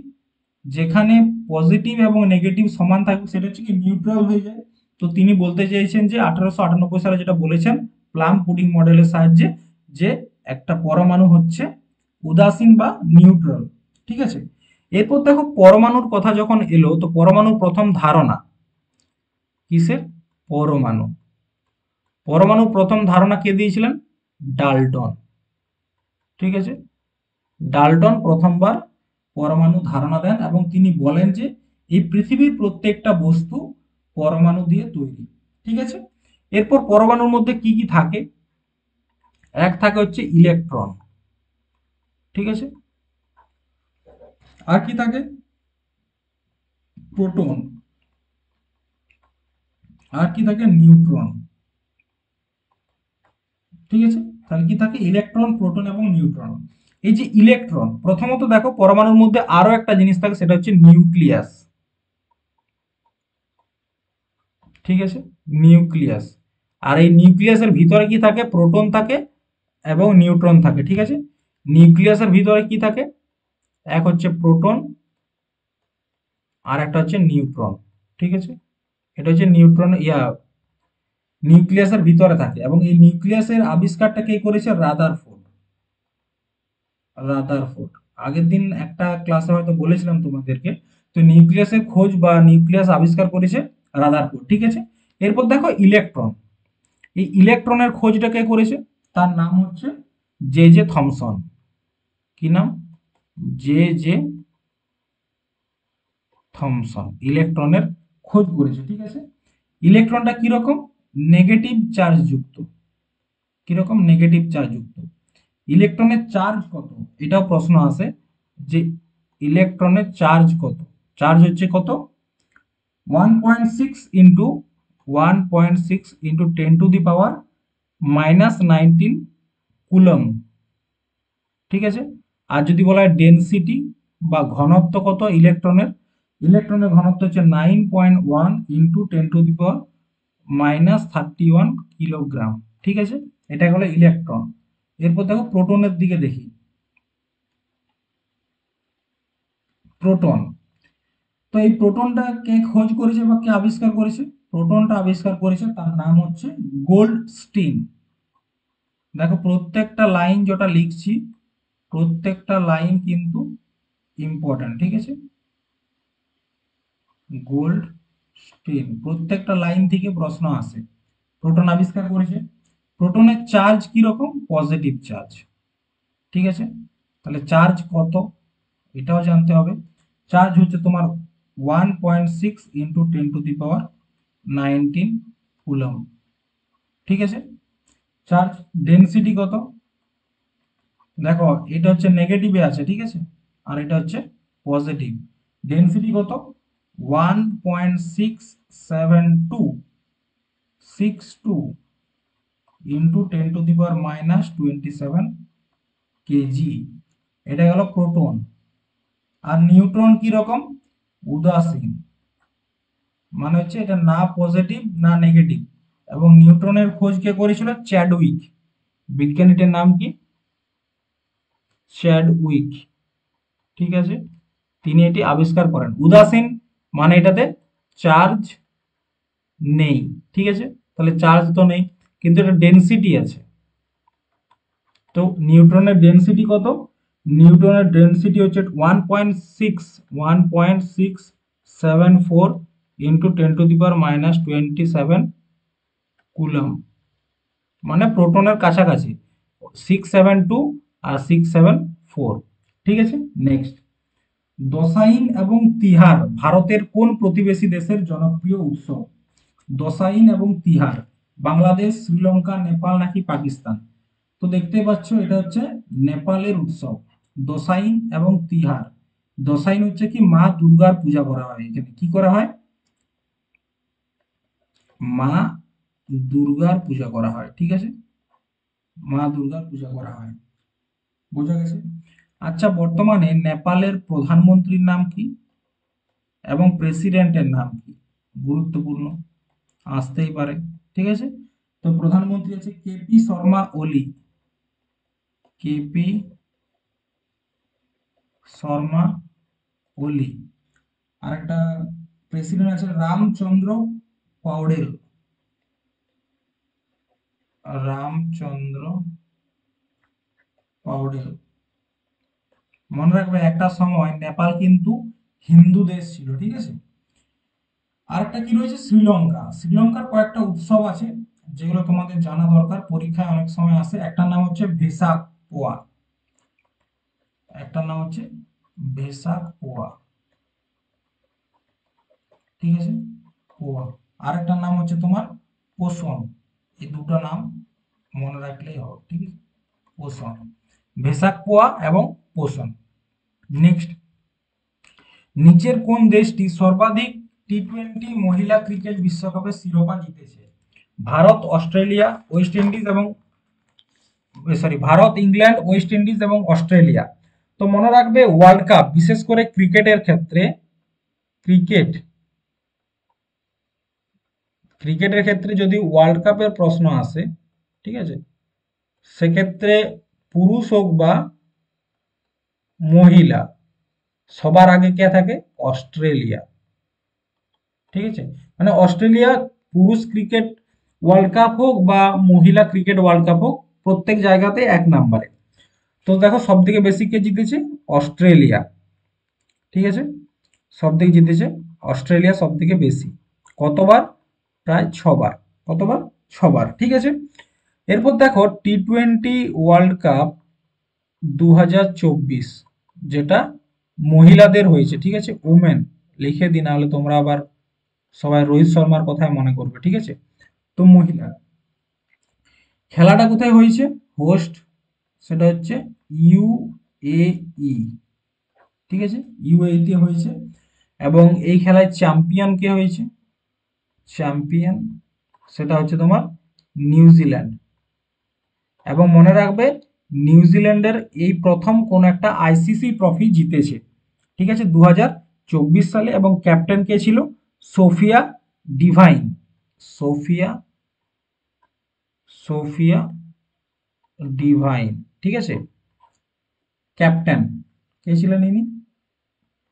Speaker 1: যেখানে পজিটিভ এবং নেগেটিভ সমান থাকবে সেটা হচ্ছে কি নিউট্রাল হয়ে যায়। তো তিনি বলতে চাইছেন যে 1898 সালে যেটা বলেছেন প্লাম পুডিং মডেলের সাহায্যে, যে একটা পরমাণু হচ্ছে উদাসীন বা নিউট্রাল। ঠিক আছে, এরপর দেখো পরমাণুর কথা যখন এলো, তো পরমাণুর প্রথম ধারণা কিসের? পরমাণু। পরমাণুর প্রথম ধারণা কে দিয়েছিলেন? ডাল্টন। ঠিক আছে, ডাল্টন প্রথমবার পরমাণু ধারণা দেন এবং তিনি বলেন যে এই পৃথিবীর প্রত্যেকটা বস্তু পরমাণু দিয়ে তৈরি। ঠিক আছে, এরপর পরমাণুর মধ্যে কি কি থাকে? এক থাকে হচ্ছে ইলেকট্রন। ঠিক আছে, আর কি থাকে? প্রোটন। আর কি থাকে? নিউট্রন। ঠিক আছে, তাহলে কি থাকে? ইলেকট্রন, প্রোটন এবং নিউট্রন। এই যে ইলেকট্রন, প্রথমত দেখো পরমাণুর মধ্যে আরো একটা জিনিস থাকে, সেটা হচ্ছে নিউক্লিয়াস। ঠিক আছে, নিউক্লিয়াস। আর এই নিউক্লিয়াসের ভিতরে কি থাকে? প্রোটন থাকে এবং নিউট্রন থাকে। ঠিক আছে, নিউক্লিয়াসের ভিতরে কি থাকে? এক হচ্ছে প্রোটন, আর একটা হচ্ছে নিউট্রন। ঠিক আছে, এটা হচ্ছে নিউট্রন নিউক্লিয়াসের ভিতরে থাকে। এবং এই নিউক্লিয়াসের আবিষ্কারটা কে করেছে? রাদারফোর্ড। রাদারফোর্ড। আগের দিন একটা ক্লাসে হয়তো বলেছিলাম তোমাদেরকে। তো নিউক্লিয়াসের খোঁজ বা নিউক্লিয়াস আবিষ্কার করেছে রাদারফোর্ড। ঠিক আছে, এরপর দেখো ইলেকট্রন। এই ইলেকট্রনের খোঁজটা কে করেছে? তার নাম হচ্ছে জে জে থমসন। কি নাম? জে জে থমসন ইলেকট্রনের খোঁজ করেছে। ঠিক আছে, ইলেকট্রনটা কিরকম? নেগেটিভ চার্জ যুক্ত। কিরকম? নেগেটিভ চার্জ যুক্ত। ইলেকট্রনের চার্জ কত? এটাও প্রশ্ন আসে যে ইলেকট্রনের চার্জ কত? চার্জ হচ্ছে কত? 1.6 ইন্টু 1.6 ইন্টু 10⁻⁻19 কুলম। ঠিক আছে, আর যদি বলা হয় ডেনসিটি বা ঘনত্ব কত ইলেকট্রনের? ইলেকট্রনের ঘনত্ব হচ্ছে 9.1 ইন্টু 10⁻31 কিলোগ্রাম। ঠিক আছে, এটা হলো ইলেকট্রন। এরপর দেখো প্রোটনের দিকে দেখি। প্রোটন। তো এই প্রোটনটা কে খোঁজ করেছে বা কে আবিষ্কার করেছে? প্রোটনটা আবিষ্কার করেছে, তার নাম হচ্ছে গোল্ডস্টিন। দেখো প্রত্যেকটা লাইন যেটা লিখছি, প্রত্যেকটা লাইন কিন্তু ইম্পর্টেন্ট। ঠিক আছে, গোল্ডস্টিন, প্রত্যেকটা লাইন থেকে প্রশ্ন আসে। প্রোটন আবিষ্কার করেছে। প্রোটনের চার্জ কি রকম? Positive charge. ঠিক আছে, তাহলে চার্জ কত এটাও জানতে হবে। চার্জ হচ্ছে তোমার 1.6 ইন্টু 10⁻19 কুলম। ঠিক আছে, চার্জ। ডেনসিটি কত? দেখো এটা হচ্ছে নেগেটিভে আছে। ঠিক আছে, আর এটা হচ্ছে পজিটিভ। ডেনসিটি কত? 1.67262 ইন্টু 10⁻27 কেজি। এটা গেল প্রোটন। আর নিউট্রন কি রকম? উদাসীন, মানে হচ্ছে এটা না পজিটিভ না নেগেটিভ। এবং নিউট্রনের খোঁজ কে করেছিল? চ্যাডউইক। বিজ্ঞানীটার নাম কি? চ্যাডউইক। ঠিক আছে, তিনি এটি আবিষ্কার করেন। উদাসীন মানে এটাতে চার্জ নেই। ঠিক আছে, তাহলে চার্জ তো নেই, কিন্তু এটা ডেনসিটি আছে। তো নিউট্রনের ডেনসিটি কত? নিউটনের ডেনসিটি হচ্ছে 1.674 ইন্টু 10⁻⁻27 কুলম, মানে প্রোটনের কাছাকাছি 672 আর 674। ঠিক আছে, নেক্সট, দশাইন এবং তিহার ভারতের কোন প্রতিবেশী দেশের জনপ্রিয় উৎসব? দশাইন এবং তিহার বাংলাদেশ, শ্রীলঙ্কা, নেপাল নাকি পাকিস্তান? তো দেখতেই পাচ্ছ এটা হচ্ছে নেপালের উৎসব দশাইন এবং তিহার। দশাইন হচ্ছে কি মা দুর্গার পূজা করা হয়, এখানে কি করা হয়? মা দুর্গার পূজা করা হয়। ঠিক আছে, মা দুর্গার পূজা করা হয়, বোঝা গেছে। আচ্ছা, বর্তমানে নেপালের প্রধানমন্ত্রীর নাম কি এবং প্রেসিডেন্টের নাম কি? গুরুত্বপূর্ণ, আসতেই পারে। ঠিক আছে, তো প্রধানমন্ত্রী আছে কেপি শর্মা ওলি, কেপি শর্মা ওলি। আর একটা প্রেসিডেন্ট আছে রামচন্দ্র পাউডেল, রামচন্দ্র পাউডেল। মনে রাখবে একটা সময় নেপাল কিন্তু হিন্দু দেশ ছিল। ঠিক আছে, আরেকটা কি রয়েছে শ্রীলঙ্কা। শ্রীলঙ্কার কয়েকটা উৎসব আছে যেগুলো তোমাদের জানা দরকার, পরীক্ষায় অনেক সময় আসে। একটার নাম হচ্ছে ভেসাক পোয়া, একটার নাম হচ্ছে ভেসাক পোয়া। ঠিক আছে, পোয়া। আরেকটার নাম হচ্ছে তোমার পোষণ। এই দুটো নাম মনে রাখলেই হবে। ঠিক আছে, পোষণ, ভেসাক পোয়া এবং পোষণ। নেক্সট, নিচের কোন দেশটি সর্বাধিক টি-20 মহিলা ক্রিকেট বিশ্বকাপের শিরোপা জিতেছে? ভারত, অস্ট্রেলিয়া, ওয়েস্ট ইন্ডিজ এবং ভারত, ইংল্যান্ড, ওয়েস্ট ইন্ডিজ এবং অস্ট্রেলিয়া। তো মনে রাখবে ওয়ার্ল্ড কাপ, বিশেষ করে ক্রিকেটের ক্ষেত্রে, ক্রিকেট ক্রিকেটের ক্ষেত্রে যদি ওয়ার্ল্ড কাপের প্রশ্ন আসে, ঠিক আছে, সেক্ষেত্রে পুরুষ হোক বা মহিলা, সবার আগে কে থাকে? অস্ট্রেলিয়া। ঠিক আছে, মানে অস্ট্রেলিয়া পুরুষ ক্রিকেট ওয়ার্ল্ড কাপ হোক বা মহিলা ক্রিকেট ওয়ার্ল্ড কাপ হোক, প্রত্যেক জায়গাতে এক নম্বরে। তো দেখো সব থেকে বেশি কে জিতেছে? অস্ট্রেলিয়া। ঠিক আছে, সব থেকে জিতেছে অস্ট্রেলিয়া সব থেকে বেশি। কতবার? প্রায় 6বার। কতবার? 6বার। ঠিক আছে, এরপর দেখো টি-20 ওয়ার্ল্ড কাপ 2024 যেটা মহিলাদের হয়েছে। ঠিক আছে, উমেন লিখে দিন, নাহলে তোমরা আবার সবাই রোহিত শর্মার কথাই মনে করবে। ঠিক আছে, তো মহিলা খেলাটা কোথায় হয়েছে? হোস্ট, সেটা হচ্ছে ইউএই। ঠিক আছে, ইউএই তে হয়েছে। এবং এই খেলায় চ্যাম্পিয়ন কে হয়েছে? চ্যাম্পিয়ন সেটা হচ্ছে তোমার নিউজিল্যান্ড। এবং মনে রাখবে নিউজিল্যান্ডের এই প্রথম কোন একটা আইসিসি ট্রফি জিতেছে। ঠিক আছে, 2024 সালে। এবং ক্যাপ্টেন কে ছিল? Sophia Devine, Sophia Sophia Devine. ঠিক আছে, ক্যাপ্টেন কে ছিলেন ইনি?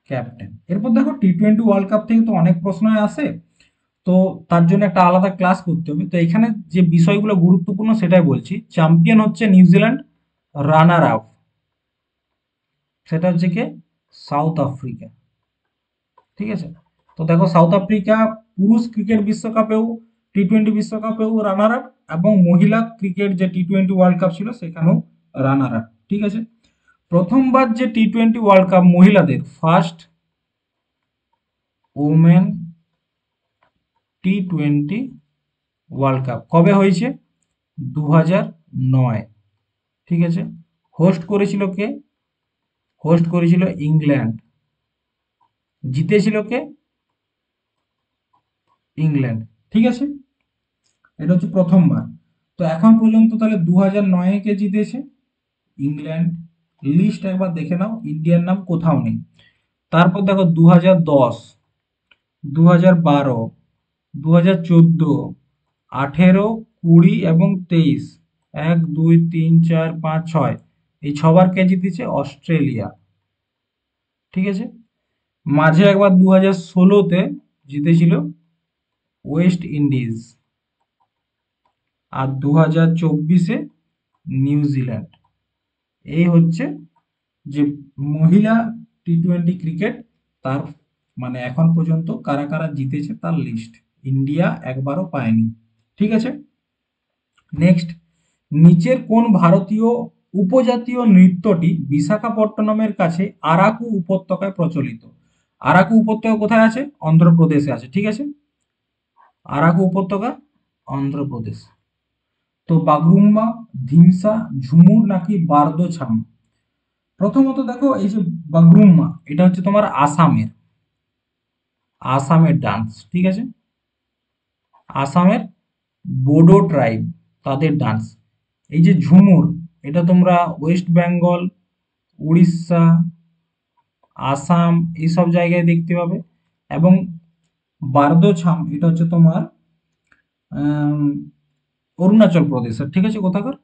Speaker 1: ক্যাপ্টেন। এরপর দেখো টি-20 ওয়ার্ল্ড কাপ থেকে তো অনেক প্রশ্নই আসে, তো তার জন্য একটা আলাদা ক্লাস করতে হবে। তো এখানে যে বিষয়গুলো গুরুত্বপূর্ণ সেটাই বলছি। চ্যাম্পিয়ন হচ্ছে নিউজিল্যান্ড, রানার আপ সেটা হচ্ছে কে? South Africa. ঠিক আছে, তো দেখো সাউথ আফ্রিকা পুরুষ ক্রিকেট বিশ্বকাপেও, টি-20 বিশ্বকাপেও রানার আপ, এবং মহিলা ক্রিকেট যে টি-20 ওয়ার্ল্ড কাপ ছিল সেখানেও রানার আপ। ঠিক আছে, প্রথমবার যে টি-20 ওয়ার্ল্ড কাপ মহিলাদের, ফার্স্ট ওমেন টি-20 ওয়ার্ল্ড কাপ কবে হয়েছে? 2009। ঠিক আছে, হোস্ট করেছিল কে? হোস্ট করেছিল ইংল্যান্ড। জিতেছিল কে? ইংল্যান্ড। ঠিক আছে, এটা হচ্ছে প্রথমবার। তো এখন পর্যন্ত তাহলে 2009 কে জিতেছে? ইংল্যান্ড। লিস্ট একবার দেখে নাও, ইন্ডিয়ার নাম কোথাও নেই। তারপর দেখো 2010, 2012, 2014, 18, 20 এবং 23, 1 2 3 4 5 6, এই 6বার কে জিতেছে? অস্ট্রেলিয়া। ঠিক আছে, মাঝে একবার 2016-তে জিতেছিল ওয়েস্ট ইন্ডিজ। আর 2024-এ নিউজিল্যান্ড। এই হচ্ছে যে মহিলা টি-20 ক্রিকেট, তার মানে এখন পর্যন্ত কারা কারা জিতেছে তার লিস্ট। ইন্ডিয়া একবারও পায়নি। ঠিক আছে, নেক্সট, নিচের কোন ভারতীয় উপজাতীয় নৃত্যটি বিশাখাপট্টনমের কাছে আরাকু উপত্যকায় প্রচলিত? আরাকু উপত্যকা কোথায় আছে? অন্ধ্রপ্রদেশে আছে। ঠিক আছে, আরাকু উপত্যকা অন্ধ্রপ্রদেশ। তো বাগরুম্বা, ধিমসা, ঝুমুর নাকি বারদো ছাম? প্রথমত দেখো, এই যে বাগরুম্বা, এটা হচ্ছে তোমার আসামের, আসামের ডান্স। ঠিক আছে, আসামের বোডো ট্রাইব, তাদের ডান্স। এই যে ঝুমুর, এটা তোমরা ওয়েস্ট বেঙ্গল, উড়িষ্যা, আসাম এইসব জায়গায় দেখতে পাবে। এবং বারদো ছাম, এটা হচ্ছে তোমার আম, অরুণাচল প্রদেশের। ঠিক আছে, কোথাকার?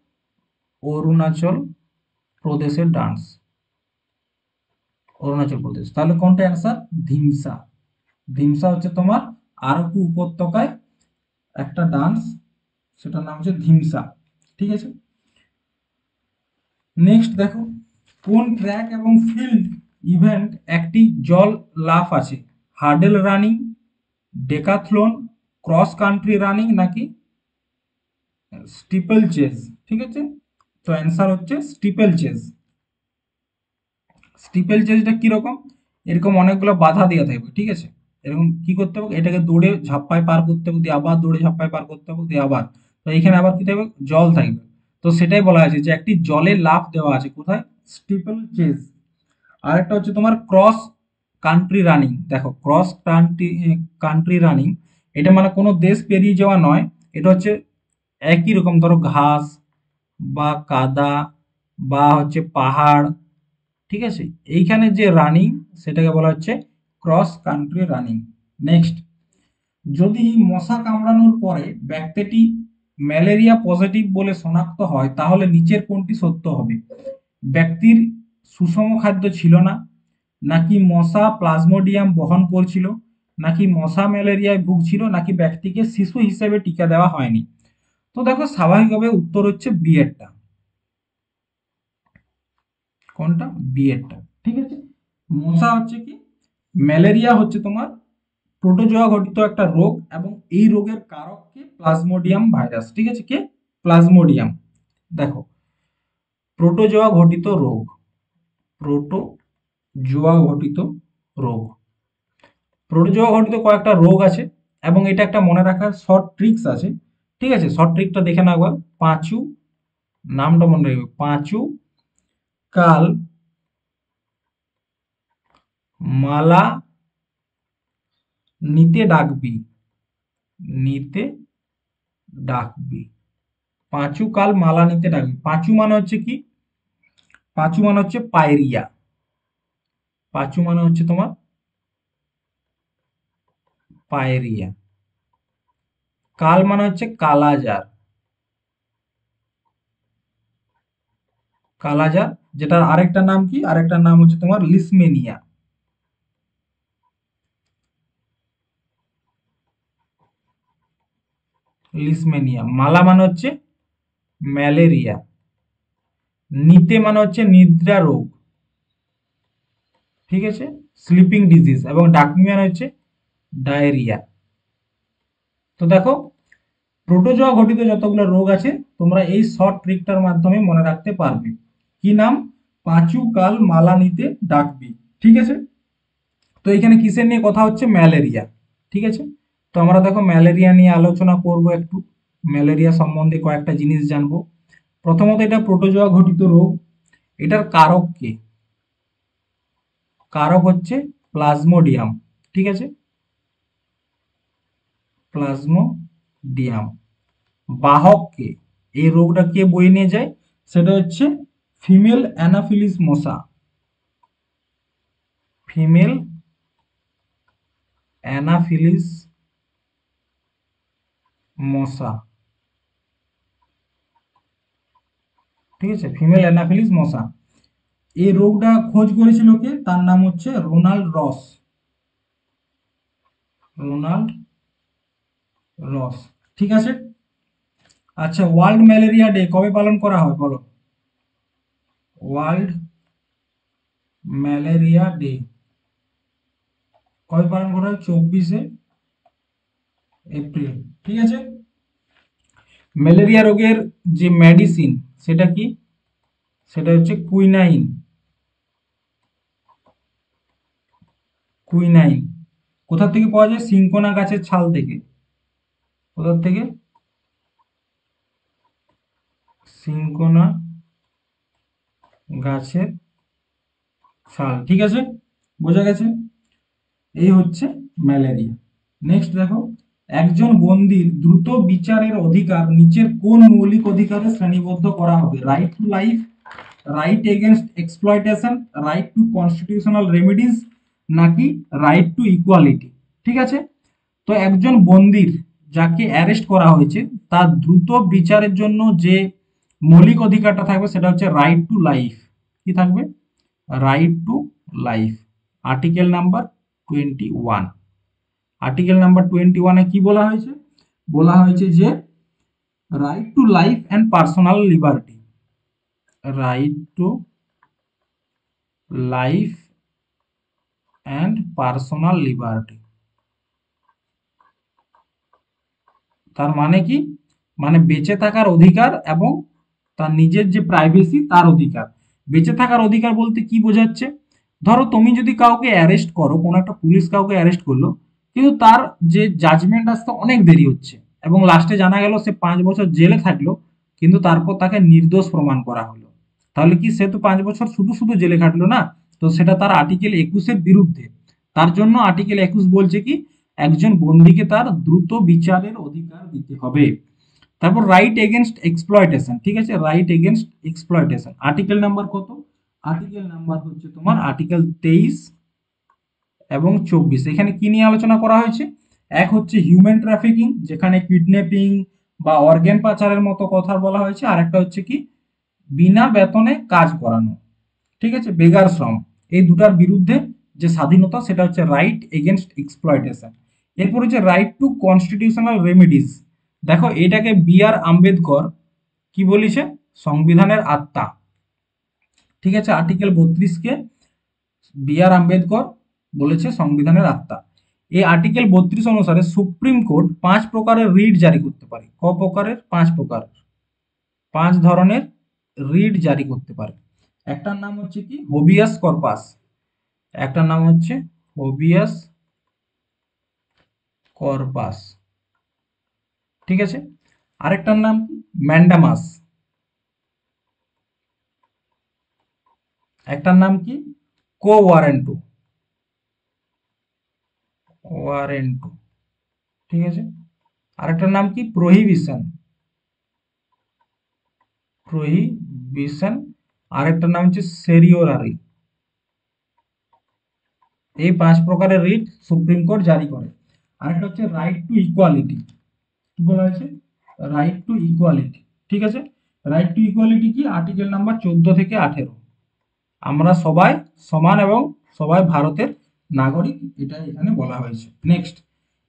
Speaker 1: অরুণাচল প্রদেশের ডান্স, অরুণাচল প্রদেশ। তাহলে কোনটা অ্যান্সার? ধিমসা। ধিমসা হচ্ছে তোমার আরাকু উপত্যকায় একটা ডান্স, সেটার নাম হচ্ছে ধিমসা। ঠিক আছে, নেক্সট দেখো, কোন ট্র্যাক এবং ফিল্ড ইভেন্ট একটি জল লাফ আছে? Hurdle running, decathlon, cross country running নাকি স্টিপল চেজ? ঠিক আছে, তো অ্যান্সার হচ্ছে স্টিপল চেজ। স্টিপল চেজটা কিরকম? এরকম অনেকগুলো বাধা দেওয়া থাকবে। ঠিক আছে, এরকম কি করতে হবে, এটাকে দৌড়ে ঝাপ্পায় পার করতে হবে, দিয়ে আবার দৌড়ে ঝাপ্পায় পার করতে হবে, দিয়ে আবার, তো এইখানে আবার কি থাকবে? জল থাকবে। তো সেটাই বলা আছে যে একটি জলে লাফ দেওয়া আছে। কোথায়? স্টিপল চেজ। আরেকটা হচ্ছে তোমার ক্রস কান্ট্রি রানিং। দেখো, ক্রস কান্ট্রি কান্ট্রি রানিং, এটা মানে কোনো দেশ পেরিয়ে যাওয়া নয়। এটা হচ্ছে একই রকম, ধরো ঘাস বা কাদা বা হচ্ছে পাহাড়। ঠিক আছে, এইখানে যে রানিং, সেটাকে বলা হচ্ছে ক্রস কান্ট্রি রানিং। নেক্সট, যদি মশা কামড়ানোর পরে ব্যক্তিটি ম্যালেরিয়া পজিটিভ বলে শনাক্ত হয়, তাহলে নিচের কোনটি সত্য হবে? ব্যক্তির সুষম খাদ্য ছিল না, নাকি মশা প্লাজমোডিয়াম বহন করছিল, নাকি মশা ম্যালেরিয়ায় ভুগছিল, নাকি ব্যক্তিকে শিশু হিসেবে টিকা দেওয়া হয়নি? তো দেখো, স্বাভাবিকভাবে উত্তর হচ্ছে বি এরটা। কোনটা? বি এরটা। ঠিক আছে, মশা হচ্ছে কি, ম্যালেরিয়া হচ্ছে তোমার প্রোটোজোয়া ঘটিত একটা রোগ, এবং এই রোগের কারক কে? Plasmodium virus. ঠিক আছে, কে? প্লাজমোডিয়াম। দেখো, প্রোটোজোয়া ঘটিত রোগ, প্রোটোজোয়া ঘটিত রোগ, প্রোটোজোয়া ঘটিত কয়েকটা রোগ আছে, এবং এটা একটা মনে রাখার শর্ট ট্রিক্স আছে। ঠিক আছে, শর্ট ট্রিকটা দেখে নাও একবার। পাঁচু, নামটা মনে রাখবে, পাঁচু কাল মালা নিতে ডাকবি, নিতে ডাকবি, পাঁচু কাল মালা নিতে ডাকবি। পাঁচু মানে হচ্ছে কি? পাঁচু মানে হচ্ছে পায়রিয়া, পাঁচু মানে হচ্ছে তোমার পায়রিয়া। কাল মানে হচ্ছে কালাজার, কালাজার, যেটার আরেকটা নাম কি? আরেকটা নাম হচ্ছে তোমার লিসমেনিয়া, লিসমেনিয়া। মালা মানে হচ্ছে ম্যালেরিয়া, নিতে মানে হচ্ছে নিদ্রা রোগ। ঠিক আছে, স্লিপিং ডিজিজ, এবং ডাকমি মানে হচ্ছে ডায়রিয়া। তো দেখো, প্রোটোজোয়া ঘটিত যতগুলো রোগ আছে, তোমরা এই শর্ট ট্রিকটার মাধ্যমে মনে রাখতে পারবে। কি নাম? পাঁচু কাল মালা নিতে ডাকবি। ঠিক আছে, তো এখানে কিসের নিয়ে কথা হচ্ছে? ম্যালেরিয়া। ঠিক আছে, তো আমরা দেখো ম্যালেরিয়া নিয়ে আলোচনা করব একটু। ম্যালেরিয়া সম্বন্ধে কয়েকটা জিনিস জানবো। প্রথমত, এটা প্রোটোজোয়া ঘটিত রোগ। এটার কারক কে? কারক হচ্ছে প্লাজমোডিয়াম। ঠিক আছে, প্লাজমোডিয়াম। বাহক কে? এই রোগটা কে বয়ে নিয়ে যায়? সেটা হচ্ছে ফিমেল অ্যানাফিলিস মশা, ফিমেল অ্যানাফিলিস মশা। ঠিক আছে, ফিমেল অ্যানাফিলিস মশা। এই রোগটা খোঁজ করেছিল কে? তার নাম হচ্ছে রোনাল্ড রস, রোনাল্ড রস। ঠিক আছে, আচ্ছা, ওয়ার্ল্ড ম্যালেরিয়া ডে কবে পালন করা হয় বলো? ওয়ার্ল্ড ম্যালেরিয়া ডে কবে পালন করা হয়? 24শে এপ্রিল। ঠিক আছে। ম্যালেরিয়া রোগের যে মেডিসিন সেটা কি? সেটা হচ্ছে কুইনাইন। কুইনাইন কোথা থেকে পাওয়া যায়? সিনকোনা গাছের ছাল থেকে। কোথা থেকে? সিনকোনা গাছের ছাল। ঠিক আছে, বোঝা গেছে। এই হচ্ছে ম্যালেরিয়া। নেক্সট দেখো, একজন বন্দির দ্রুত বিচারের অধিকার নিচের কোন মৌলিক অধিকারে শ্রেণীবদ্ধ করা হবে? Right to life, right against exploitation, right two constitutional remedies, নাকি রাইট টু ইকুয়ালিটি। ঠিক আছে। তো একজন বন্দির যাকে অ্যারেস্ট করা হয়েছে তার দ্রুত বিচারের জন্য যে মৌলিক অধিকারটা থাকবে সেটা হচ্ছে রাইট টু লাইফ। কি থাকবে? Right to life. Article number 21। Article number 21-এ কি বলা হয়েছে? বলা হয়েছে যে right to life and personal liberty. Right to life and personal liberty. তার মানে কি? মানে বেঁচে থাকার অধিকার এবং তার নিজের যে প্রাইভেসি তার অধিকার। বেঁচে থাকার অধিকার বলতে কি বোঝাচ্ছে? ধরো তুমি যদি কাউকে অ্যারেস্ট করো, কোনো একটা পুলিশ কাউকে অ্যারেস্ট করলো, কিন্তু তার যে জাজমেন্ট আসতে অনেক দেরি হচ্ছে এবং লাস্টে জানা গেল সে 5 বছর জেলে থাকলো, কিন্তু তারপর তাকে নির্দোষ প্রমাণ করা হলো। তাহলে কি সে তো 5 বছর শুধু শুধু জেলে খাটলো না? তো সেটা তার আর্টিকেল 21-এর বিরুদ্ধে। তার জন্য আর্টিকেল 21 বলছে কি একজন বন্দীকে তার দ্রুত বিচারের অধিকার দিতে হবে। তারপর রাইট এগেনস্ট এক্সপ্লয়টেশন। ঠিক আছে, right against exploitation article number কত? আর্টিকেল নাম্বার হচ্ছে তোমার আর্টিকেল 23 এবং 24। এখানে কি নিয়ে আলোচনা করা হয়েছে? এক হচ্ছে হিউম্যান ট্রাফিকিং, যেখানে কিডন্যাপিং বা অর্গ্যান পাচারের মতো কথা বলা হয়েছে। আর একটা হচ্ছে কি বিনা বেতনে কাজ করানো। ঠিক আছে, বেগার শ্রম। এই দুটার বিরুদ্ধে যে স্বাধীনতা সেটা হচ্ছে রাইট এগেনস্ট এক্সপ্লয়টেশন। এরপর হচ্ছে রাইট টু কনস্টিটিউশনাল রেমেডিস। দেখো এটাকে বি আর আম্বেদকর কি বলেছে? সংবিধানের আত্মা। ঠিক আছে, আর্টিকেল 32-কে বি আর আম্বেদকর বলেছে সংবিধানের আত্মা। এই আর্টিকেল 32 অনুসারে সুপ্রিম কোর্ট 5 প্রকারের রিট জারি করতে পারে। ক প্রকারের? 5 প্রকার। 5 ধরনের রিট জারি করতে পারে। একটার নাম হচ্ছে কি হোবিয়াস কর্পাস। একটার নাম হচ্ছে হোবিয়াস কর্পাস। ঠিক আছে। আরেকটার নাম কি ম্যান্ডামাস। একটার নাম কি কো ওয়ারেন্টো। ওয়ারেন্টো। ঠিক আছে। আরেকটার নাম কি প্রহিবিশন। প্রহিবিশন। আরেকটার নাম হচ্ছে সেরিওরারি। এই 5 প্রকারের রিট সুপ্রিম কোর্ট জারি করে। আরেকটা হচ্ছে রাইট টু ইকুয়ালিটি। কি বলা হয়েছে? Right to equality. ঠিক আছে। রাইট টু ইকুয়ালিটি কি? আর্টিকেল নাম্বার 14 থেকে 18। আমরা সবাই সমান এবং সবাই ভারতের নাগরিক, এটা এখানে বলা হয়েছে। Next,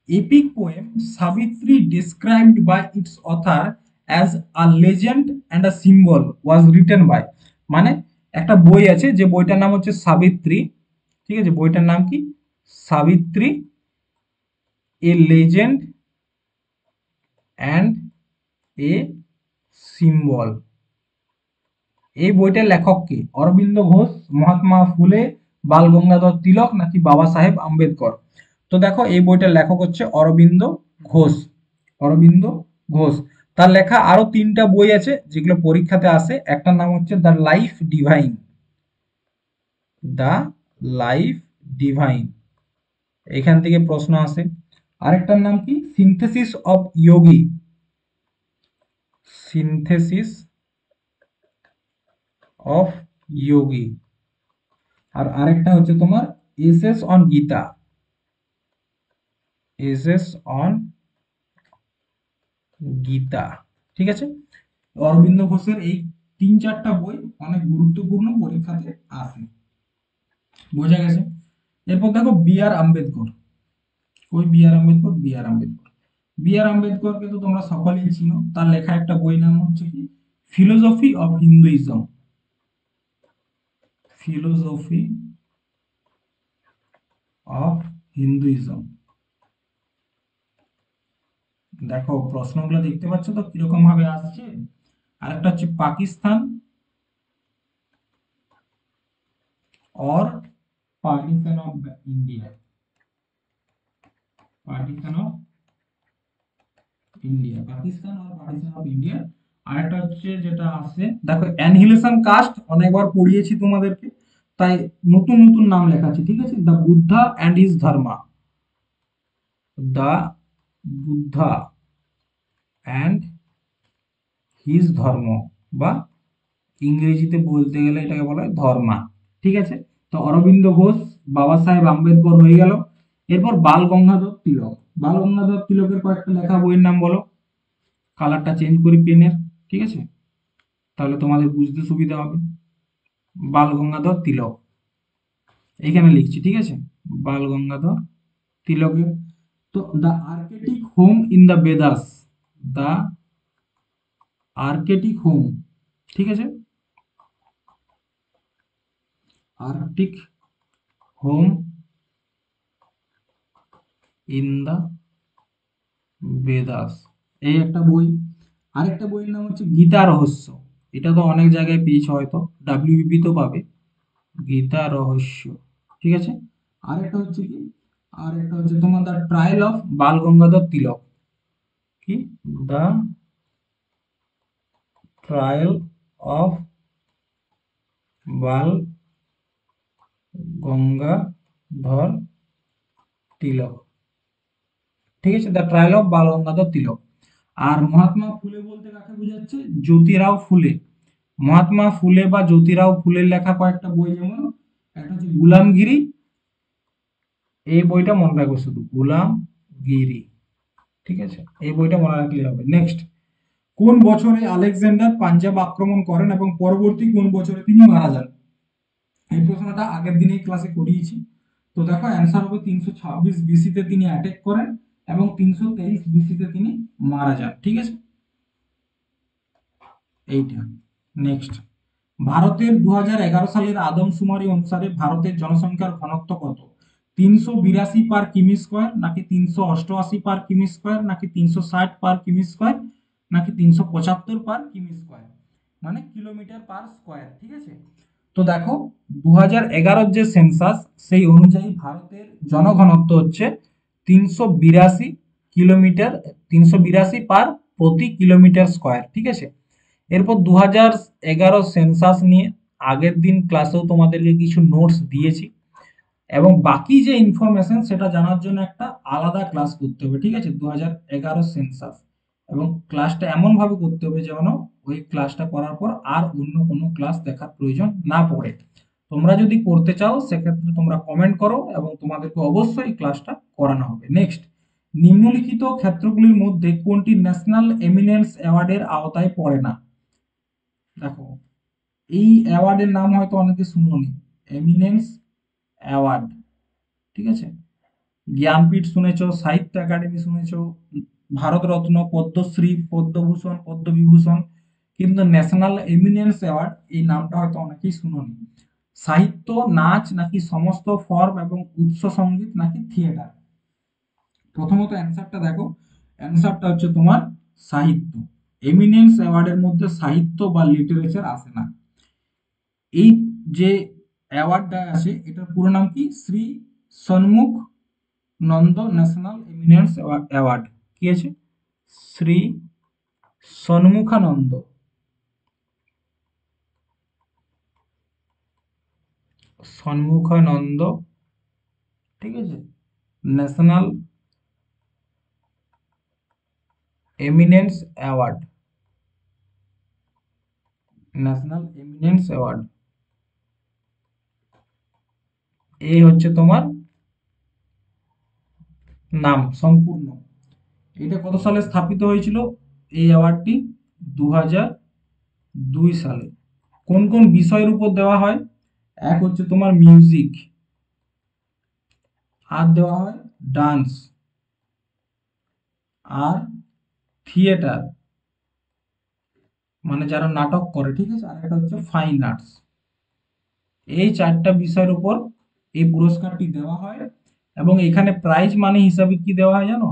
Speaker 1: epic poem Savitri described by its author as a legend and a symbol was written by. মানে একটা বই আছে যে বইটার নাম হচ্ছে সাবিত্রী। ঠিক আছে, বইটার নাম কি? সাবিত্রী, এ লেজেন্ড অ্যান্ড এ সিম্বল। এই বইটার লেখক কে? অরবিন্দ ঘোষ, মহাত্মা ফুলে, বাল গঙ্গাধর তিলক, নাকি বাবা সাহেব আম্বেদকর। তো দেখো এই বইটার লেখক হচ্ছে অরবিন্দ ঘোষ। অরবিন্দ ঘোষ। তার লেখা আরো 3টা বই আছে যেগুলো পরীক্ষাতে আসে। একটার নাম হচ্ছে the life divine. The life divine, এখান থেকে প্রশ্ন আসে। আরেকটার নাম কি synthesis of yogi. Synthesis of yogi. আর আরেকটা হচ্ছে তোমার essays on Gita. Essays on Gita. ঠিক আছে। অরবিন্দ ঘোষের এই 3-4টা বই অনেক গুরুত্বপূর্ণ, পরীক্ষাতে আসে। বোঝা গেছে। এরপর দেখো বি আর আম্বেদকর। ওই বি আর আম্বেদকর, বি আর আম্বেদকর বি আর আম্বেদকরকে তো তোমরা সকলেই চিনো, তার লেখা একটা বই নাম হচ্ছে কি philosophy of Hinduism. Philosophy of Hinduism. দেখো প্রশ্নগুলো দেখতে পাচ্ছ তো কিরকম ভাবে আসছে। আরেকটা হচ্ছে পাকিস্তান और partition of India. Partition of India, Pakistan और पार्टीशन ऑफ इंडिया। আরেকটা হচ্ছে যেটা আছে দেখো অ্যানহিলেশন কাস্ট, অনেকবার পড়িয়েছি তোমাদেরকে, তাই নতুন নতুন নাম লেখাচ্ছি, ঠিক আছে। The Buddha and his Dharma. The Buddha and his ধর্ম, বা ইংরেজিতে বলতে গেলে এটাকে বলা হয় ধর্মা, ঠিক আছে। তো অরবিন্দ ঘোষ, বাবা সাহেব আম্বেদকর হয়ে গেল। এরপর বাল গঙ্গাধর তিলক। বাল গঙ্গাধর তিলকের কয়েকটা লেখা বইয়ের নাম বলো। কালারটা চেঞ্জ করি পেনের, ঠিক আছে, তাহলে তোমাদের বুঝতে সুবিধা হবে। বাল গঙ্গাধর তিলক এইখানে লিখছি, ঠিক আছে, বাল গঙ্গাধর তিলকের। তো the Arctic home in the Vedas. The Arctic home, ঠিক আছে, Arctic home in the Vedas, এই একটা বই। আরেকটা বইয়ের নাম হচ্ছে গীতা রহস্য। এটা তো অনেক জায়গায় পেয়েছো, হয়তো ডাব্লিউবিপি তো পাবে। গীতা রহস্য, ঠিক আছে। আরেকটা হচ্ছে কি, আরেকটা হচ্ছে তোমার দ্য ট্রায়াল অফ বাল গঙ্গাধর তিলক। কি, দ্য ট্রায়াল অফ বাল গঙ্গাধর তিলক, ঠিক আছে, দ্য ট্রায়াল অফ বাল গঙ্গাধর তিলক। আর মহাত্মা ফুলে বলতে কাকে বোঝাচ্ছে? জ্যোতিরাও ফুলে। মহাত্মা ফুলে বা জ্যোতিরাও ফুলের লেখা কয়েকটা বই, যেমন একটা হচ্ছে গুলামগিরি, এই বইটা মনে রাখবে শুধু, গুলামগিরি, ঠিক আছে, এই বইটা মনে রাখলে হবে। নেক্সট, কোন বছরে আলেকজান্ডার পাঞ্জাব আক্রমণ করেন এবং পরবর্তী কোন বছরে তিনি মারা যান? এই প্রশ্নটা আগের দিনেই ক্লাসে করিয়েছি। তো দেখো অ্যান্সার হবে 326 বিসিতে তিনি অ্যাটাক করেন এবং 323 বিসিতে তিনি মারা যান, ঠিক আছে, এইটা। নেক্সট, ভারতের 2011 সালের আদমশুমারি অনুসারে ভারতের জনসংখ্যার ঘনত্ব কত? 382 পার কিমি স্কোয়ার, নাকি 388 পার কিমি স্কোয়ার, নাকি 360 পার কিমি স্কোয়ার, নাকি 375 পার কিমি স্কোয়ার, মানে কিলোমিটার পার স্কোয়ার, ঠিক আছে। তো দেখো 2011 যে সেন্সাস, সেই অনুযায়ী ভারতের জনঘনত্ব হচ্ছে 382 কিলোমিটার, 382 পার প্রতি কিলোমিটার স্কোয়ার, ঠিক আছে। এরপর 2011 সেন্সাস নিয়ে আগের দিন ক্লাসেও তোমাদেরকে কিছু নোটস দিয়েছি, এবং বাকি যে ইনফরমেশন সেটা জানার জন্য একটা আলাদা ক্লাস করতে হবে, ঠিক আছে, 2011 সেন্সাস। এবং ক্লাসটা এমন ভাবে করতে হবে যেন ওই ক্লাসটা করার পর আর অন্য কোনো ক্লাস দেখার প্রয়োজন না পড়ে। তোমরা যদি করতে চাও সেক্ষেত্রে তোমরা কমেন্ট করো এবং তোমাদেরকে অবশ্যই ক্লাসটা করানো হবে। নেক্সট, নিম্নলিখিত ক্ষেত্রগুলির মধ্যে কোনটি ন্যাশনাল এমিনেন্স অ্যাওয়ার্ডের আওতায় পড়ে না? দেখো এই অ্যাওয়ার্ডের নাম হয়তো অনেকে শুনোনি, এমিনেন্স অ্যাওয়ার্ড, ঠিক আছে। জ্ঞানপীঠ শুনেছো, সাহিত্য একাডেমি শুনেছো, ভারতরত্ন, পদ্মশ্রী, পদ্মভূষণ, পদ্মবিভূষণ, কিন্তু ন্যাশনাল এমিনেন্স অ্যাওয়ার্ড এই নামটা হয়তো অনেকেই শুনোনি। সাহিত্য, নাচ, নাকি সমস্ত ফর্ম এবং উৎস সঙ্গীত, নাকি থিয়েটার? প্রথমত অ্যান্সারটা দেখো, অ্যান্সারটা হচ্ছে তোমার সাহিত্য। এমিনেন্স অ্যাওয়ার্ডের মধ্যে সাহিত্য বা লিটারেচার আসে না। এই যে অ্যাওয়ার্ডটা আছে এটার পুরো নাম কি? শ্রী সন্মুখ নন্দ ন্যাশনাল এমিনেন্স অ্যাওয়ার্ড। কি আছে? শ্রী সন্মুখানন্দ, সন্মুখানন্দ, ঠিক আছে, national eminence award, national eminence award, এই হচ্ছে তোমার নাম সম্পূর্ণ। এটা কত সালে স্থাপিত হয়েছিল এই অ্যাওয়ার্ডটি? 2002 সালে। কোন কোন বিষয়ের উপর দেওয়া হয়? এক হচ্ছে তোমার মিউজিক, আর দেওয়া হয় ডান্স, আর থিয়েটার, মানে যারা নাটক করে, ঠিক আছে, আর একটা হচ্ছে ফাইন আর্টস। এই চারটা বিষয়ের উপর এই পুরস্কারটি দেওয়া হয়। এবং এখানে প্রাইজ মানি হিসাবে কি দেওয়া হয় জানো?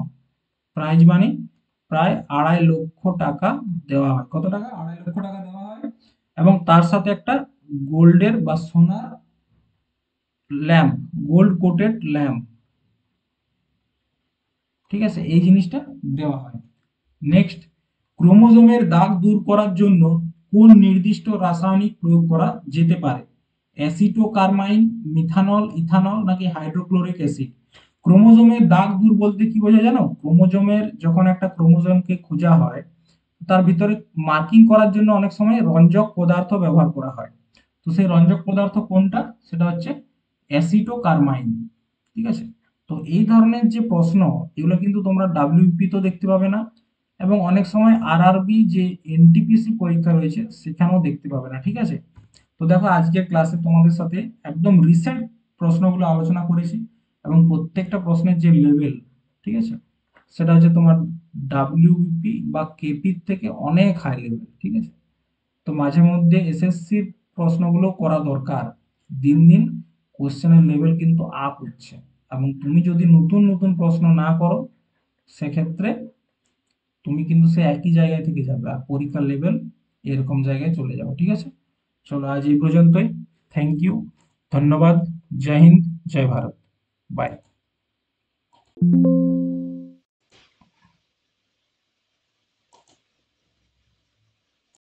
Speaker 1: প্রাইজ মানি প্রায় 2.5 লক্ষ টাকা দেওয়া হয়। কত টাকা? 2.5 লক্ষ টাকা দেওয়া হয়। এবং তার সাথে একটা গোল্ডের বা সোনার ল্যাম্প, গোল্ড কোটেড ল্যাম্প, ঠিক আছে, এই জিনিসটা দেওয়া হয়। নেক্সট, ক্রোমোজোমের দাগ দূর করার জন্য কোন নির্দিষ্ট রাসায়নিক প্রয়োগ করা যেতে পারে? অ্যাসিটোকার্মাইন, মিথানল, ইথানল নাকি হাইড্রোক্লোরিক অ্যাসিড? ক্রোমোজোমের দাগ দূর বলতে কি বোঝায় জানো? ক্রোমোজোমের যখন একটা ক্রোমোজোমকে খোঁজা হয়, তার ভিতরে মার্কিং করার জন্য অনেক সময় রঞ্জক পদার্থ ব্যবহার করা হয়। তো সেই রঞ্জক পদার্থ কোনটা? সেটা হচ্ছে অ্যাসিটোকার্মাইন, ঠিক আছে। তো এই ধরনের যে প্রশ্ন, এগুলো কিন্তু তোমরা ডাব্লিউপি তো দেখতে পাবে না, এবং অনেক সময় আরআরবি যে এনটিপিসি পরীক্ষা রয়েছে সেখানেও দেখতে পাবে না, ঠিক আছে। তো দেখো, আজকের ক্লাসে তোমাদের সাথে একদম রিসেন্ট প্রশ্নগুলো আলোচনা করেছি, এবং প্রত্যেকটা প্রশ্নের যে লেভেল, ঠিক আছে, সেটা হচ্ছে তোমার ডাব্লিউবিপি বা কেপি থেকে অনেক হাই লেভেল, ঠিক আছে। তো মাঝে মধ্যে এসএসসির প্রশ্নগুলো করা দরকার। দিন দিন কোশ্চেনের লেভেল কিন্তু আপ হচ্ছে, এবং তুমি যদি নতুন নতুন প্রশ্ন না করো, সেক্ষেত্রে তুমি কিন্তু সে একই জায়গায় থেকে যাবে, আর পরীক্ষার লেভেল এরকম জায়গায় চলে যাবে, ঠিক আছে। চলো আজ এই পর্যন্তই। থ্যাংক ইউ, ধন্যবাদ। জয় হিন্দ, জয় ভারত। বাই।